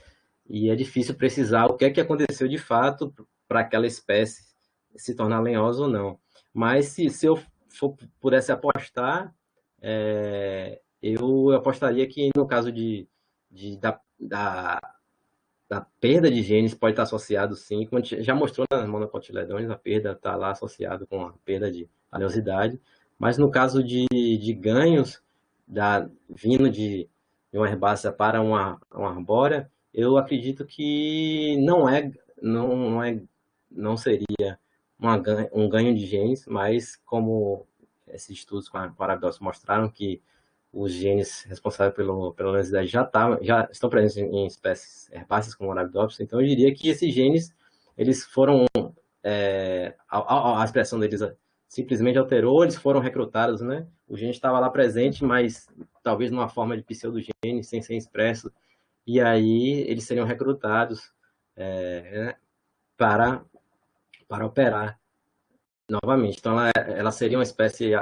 e é difícil precisar o que é que aconteceu de fato para aquela espécie se tornar lenhosa ou não. Mas se eu for pudesse apostar, eu apostaria que no caso da perda de genes pode estar associado, sim, como a gente já mostrou nas monocotiledôneas, a perda está lá associada com a perda de oleosidade, mas no caso de ganhos vindo de uma herbácea para uma arbórea, eu acredito que não seria um ganho de genes, mas como esses estudos com a Arabidopsis mostraram que os genes responsáveis pela oleosidade já estão presentes em espécies herbáceas como Arabidopsis, então eu diria que esses genes, eles foram, a expressão deles simplesmente alterou, eles foram recrutados, né? O gene estava lá presente, mas talvez numa forma de pseudogene, sem ser expresso, e aí eles seriam recrutados para operar novamente. Então, ela seria uma espécie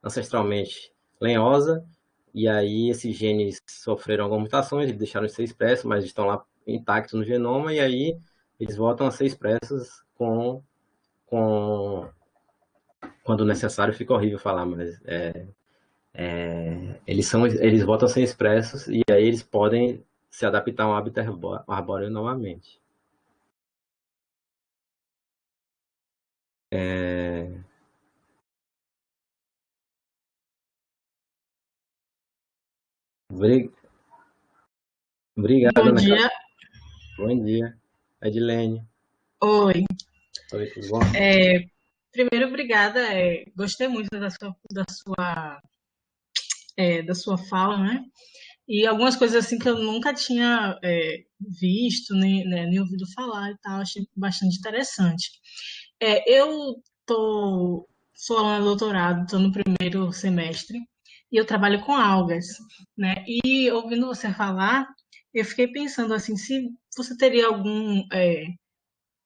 ancestralmente lenhosa, e aí esses genes sofreram algumas mutações, eles deixaram de ser expressos, mas estão lá intactos no genoma, e aí eles voltam a ser expressos quando necessário. Fica horrível falar, mas eles voltam a ser expressos, e aí eles podem se adaptar a um hábito arbóreo novamente. Obrigado, Bom Ana dia. Bom dia, Edilene. Oi. Oi, tudo bom? Primeiro, obrigada. Gostei muito da sua fala, né? E algumas coisas assim que eu nunca tinha visto, nem ouvido falar e tal, achei bastante interessante. Eu sou aluna de doutorado, estou no primeiro semestre e eu trabalho com algas, né? E ouvindo você falar, eu fiquei pensando assim, se você teria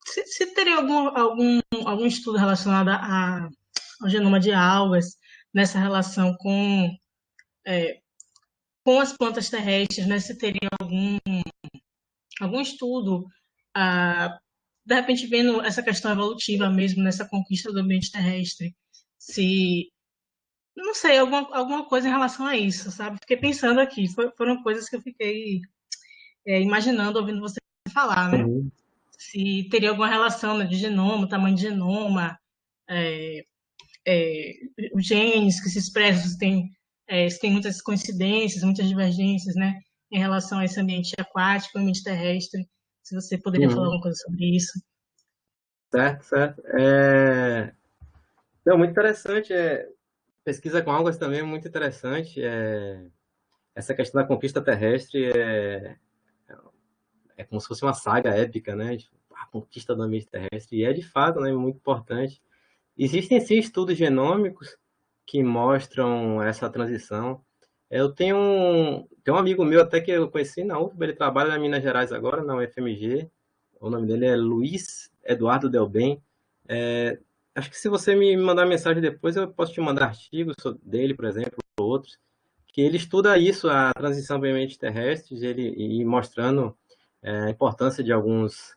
se teria algum estudo relacionado ao genoma de algas nessa relação com as plantas terrestres, né? Se teria algum estudo, de repente vendo essa questão evolutiva mesmo, nessa conquista do ambiente terrestre, se, não sei, alguma coisa em relação a isso, sabe? Fiquei pensando aqui, foram coisas que eu fiquei imaginando, ouvindo você falar, né? Uhum. Se teria alguma relação, né, de genoma, tamanho de genoma, os genes que se expressam, se tem muitas coincidências, muitas divergências, né, em relação a esse ambiente aquático, ambiente terrestre. Se você poderia falar alguma coisa sobre isso. Certo, certo. Não, muito interessante. Pesquisa com algas também é muito interessante. Essa questão da conquista terrestre é como se fosse uma saga épica, né? A conquista do ambiente terrestre. E é de fato, né, muito importante. Existem sim estudos genômicos que mostram essa transição. Eu tenho um amigo meu até que eu conheci na UFBA, ele trabalha em Minas Gerais agora, na UFMG. O nome dele é Luiz Eduardo Delbem. Acho que se você me mandar mensagem depois, eu posso te mandar artigos dele, por exemplo, ou outros, que ele estuda isso, a transição para ambientes terrestres, e mostrando a importância de alguns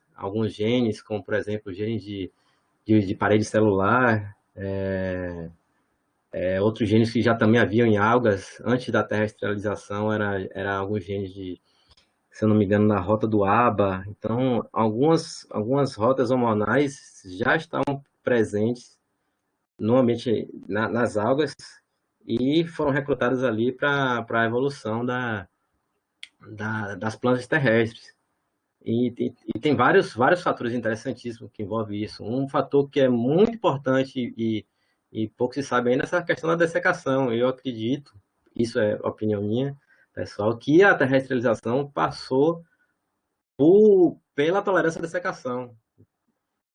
genes, como, por exemplo, genes de parede celular, outros genes que já também haviam em algas, antes da terrestrialização, era alguns genes se eu não me engano, na rota do ABA. Então, algumas rotas hormonais já estão presentes no ambiente, nas algas, e foram recrutadas ali para a evolução das plantas terrestres. E tem vários fatores interessantíssimos que envolvem isso. Um fator que é muito importante e pouco se sabe ainda é essa questão da dessecação. Eu acredito, isso é opinião minha, pessoal, que a terrestrialização passou pela tolerância à dessecação.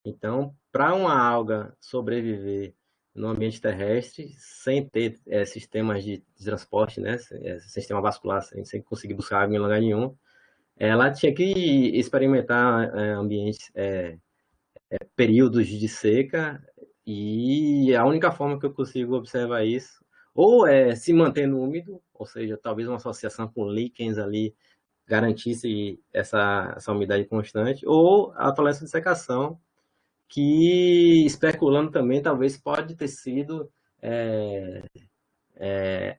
Então, para uma alga sobreviver no ambiente terrestre, sem ter sistemas de transporte, né, sistema vascular, sem conseguir buscar água em lugar nenhum, ela tinha que experimentar ambientes, períodos de seca, e a única forma que eu consigo observar isso, ou é se mantendo úmido, ou seja, talvez uma associação com líquens ali garantisse essa umidade constante, ou a tolerância de secação, que especulando também talvez pode ter sido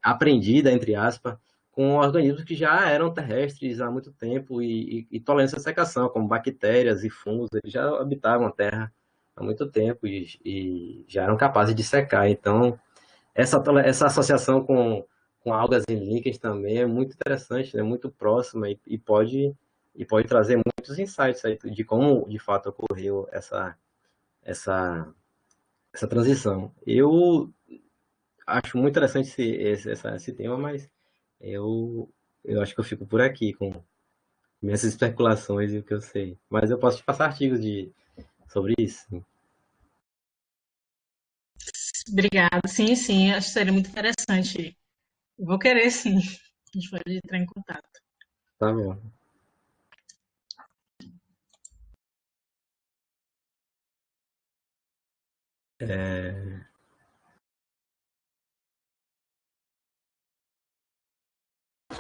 aprendida, entre aspas, com organismos que já eram terrestres há muito tempo e tolerância à secação, como bactérias e fungos, eles já habitavam a Terra há muito tempo e já eram capazes de secar. Então, essa associação com algas e líquens também é muito interessante, né? Muito próxima e pode trazer muitos insights aí de como, de fato, ocorreu essa, essa transição. Eu acho muito interessante esse tema, mas eu acho que eu fico por aqui com minhas especulações e o que eu sei. Mas eu posso te passar artigos sobre isso. Obrigada. Sim, sim, acho que seria muito interessante. Vou querer, sim. A gente pode entrar em contato. Tá bom.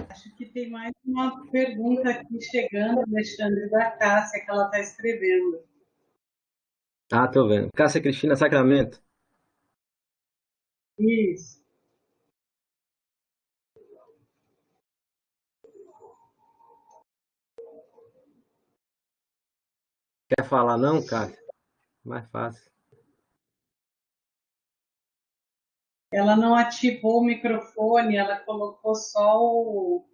Acho que tem mais uma pergunta aqui chegando, Alexandre, da Cássia, que ela está escrevendo. Ah, tô vendo. Cássia Cristina Sacramento. Isso. Quer falar não, Cássia? Mais fácil. Ela não ativou o microfone, ela colocou só o.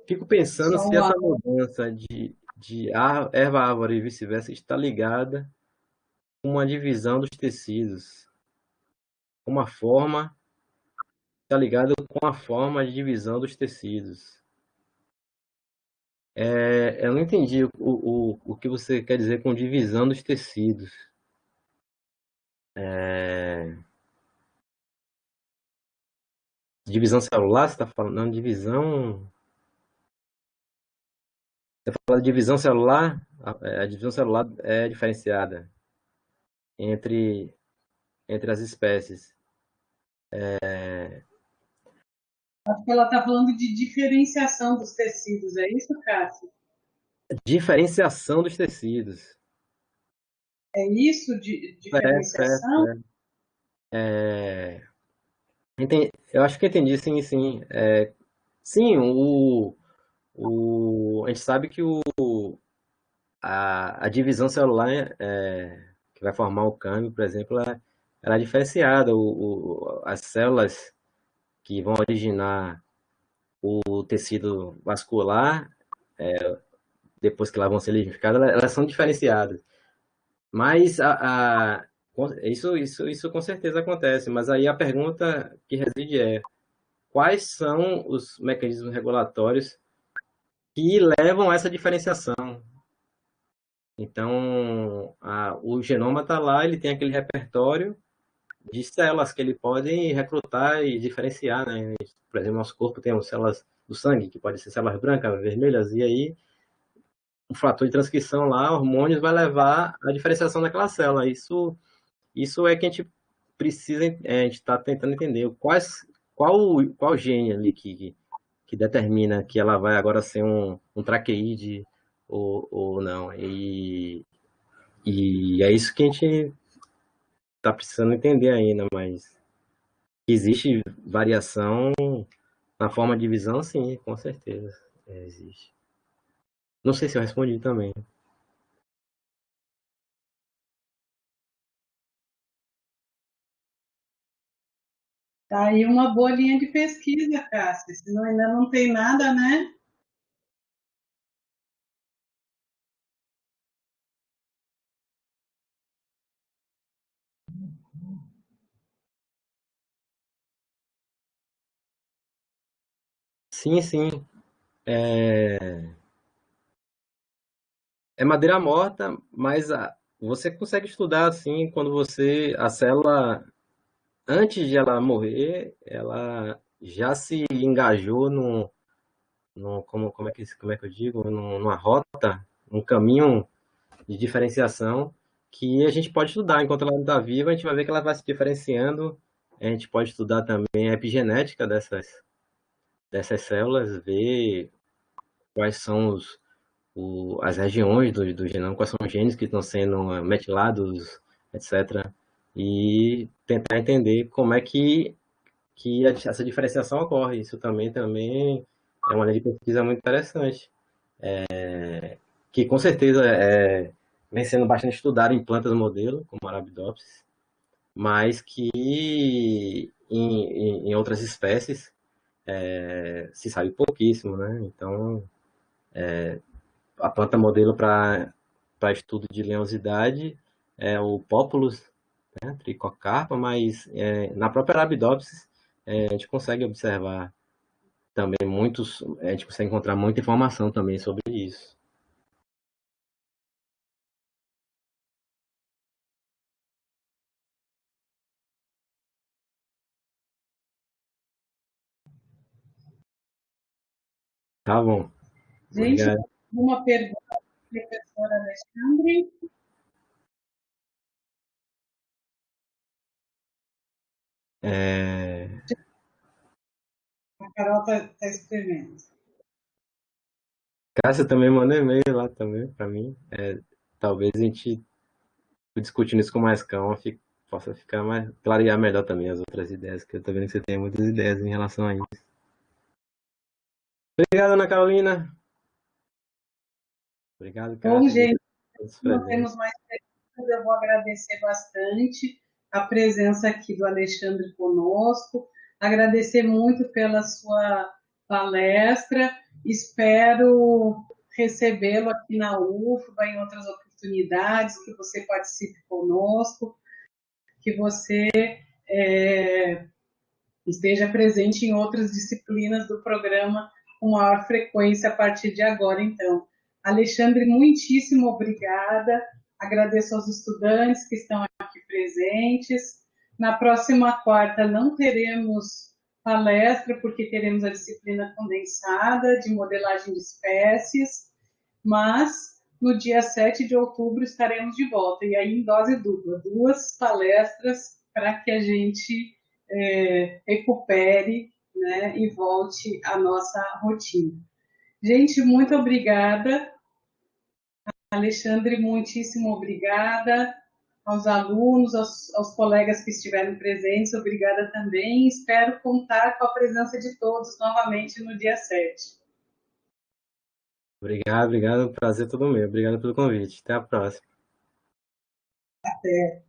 Fico pensando Só se o essa áudio. mudança de erva-árvore e vice-versa está ligada com uma divisão dos tecidos. Uma forma, está ligada com a forma de divisão dos tecidos. Eu não entendi o que você quer dizer com divisão dos tecidos. Divisão celular, você está falando? Não, divisão. Você fala de divisão celular? A divisão celular é diferenciada entre, entre as espécies. Acho que ela está falando de diferenciação dos tecidos, é isso, Cássio? Diferenciação dos tecidos. É isso de Certo. diferenciação? Eu acho que entendi, sim, sim. Sim, a gente sabe que a divisão celular que vai formar o câmbio, por exemplo, ela é diferenciada. As células que vão originar o tecido vascular, depois que elas vão ser liquidificadas, elas são diferenciadas. Mas isso com certeza acontece. Mas aí a pergunta que reside é: quais são os mecanismos regulatórios que levam a essa diferenciação? Então, o genoma está lá, ele tem aquele repertório de células que ele pode recrutar e diferenciar, né? Por exemplo, nosso corpo tem células do sangue, que podem ser células brancas, vermelhas, e aí o fator de transcrição lá, hormônios, vai levar à diferenciação daquela célula. Isso é que a gente precisa, a gente está tentando entender qual gene ali que determina que ela vai agora ser um traqueide ou não. E é isso que a gente está precisando entender ainda, mas existe variação na forma de visão, sim, com certeza. Existe. Não sei se eu respondi também. Tá aí uma boa linha de pesquisa, Cássia. Senão ainda não tem nada, né? Sim, sim. É madeira morta, mas você consegue estudar assim quando a célula, antes de ela morrer, ela já se engajou como é que eu digo, numa rota, um caminho de diferenciação que a gente pode estudar. Enquanto ela está viva, a gente vai ver que ela vai se diferenciando. A gente pode estudar também a epigenética dessas células, ver quais são as regiões do genoma, quais são os genes que estão sendo metilados, etc. E tentar entender como é que essa diferenciação ocorre. Isso também é uma linha de pesquisa muito interessante, que com certeza vem sendo bastante estudado em plantas modelo, como Arabidopsis, mas que em outras espécies se sabe pouquíssimo, né? Então, a planta modelo para estudo de leosidade é o Populus, né, Tricocarpa, mas na própria Arabidopsis a gente consegue observar também a gente consegue encontrar muita informação também sobre isso. Tá bom, Gente, obrigado. uma pergunta para o professor Alexandre. É, A Carol está escrevendo. Cássia também mandou e-mail lá também para mim. Talvez a gente discutindo isso com mais calma possa ficar mais clarear melhor também as outras ideias, que eu tô vendo que você tem muitas ideias em relação a isso. Obrigado, Ana Carolina. Obrigado, Bom, Cássia. gente, Todos não presentes. temos mais perguntas. Eu vou agradecer bastante a presença aqui do Alexandre conosco, agradecer muito pela sua palestra. Espero recebê-lo aqui na UFBA em outras oportunidades, que você participe conosco, que você esteja presente em outras disciplinas do programa com maior frequência a partir de agora, então. Alexandre, muitíssimo obrigada. Agradeço aos estudantes que estão aqui presentes. Na próxima quarta não teremos palestra, porque teremos a disciplina condensada de modelagem de espécies, mas no dia 7 de outubro estaremos de volta, e aí em dose dupla, duas palestras para que a gente recupere, né, e volte à nossa rotina. Gente, muito obrigada. Alexandre, muitíssimo obrigada. Aos alunos, aos colegas que estiveram presentes, obrigada também. Espero contar com a presença de todos novamente no dia 7. Obrigado. Prazer todo meu. Obrigado pelo convite. Até a próxima. Até.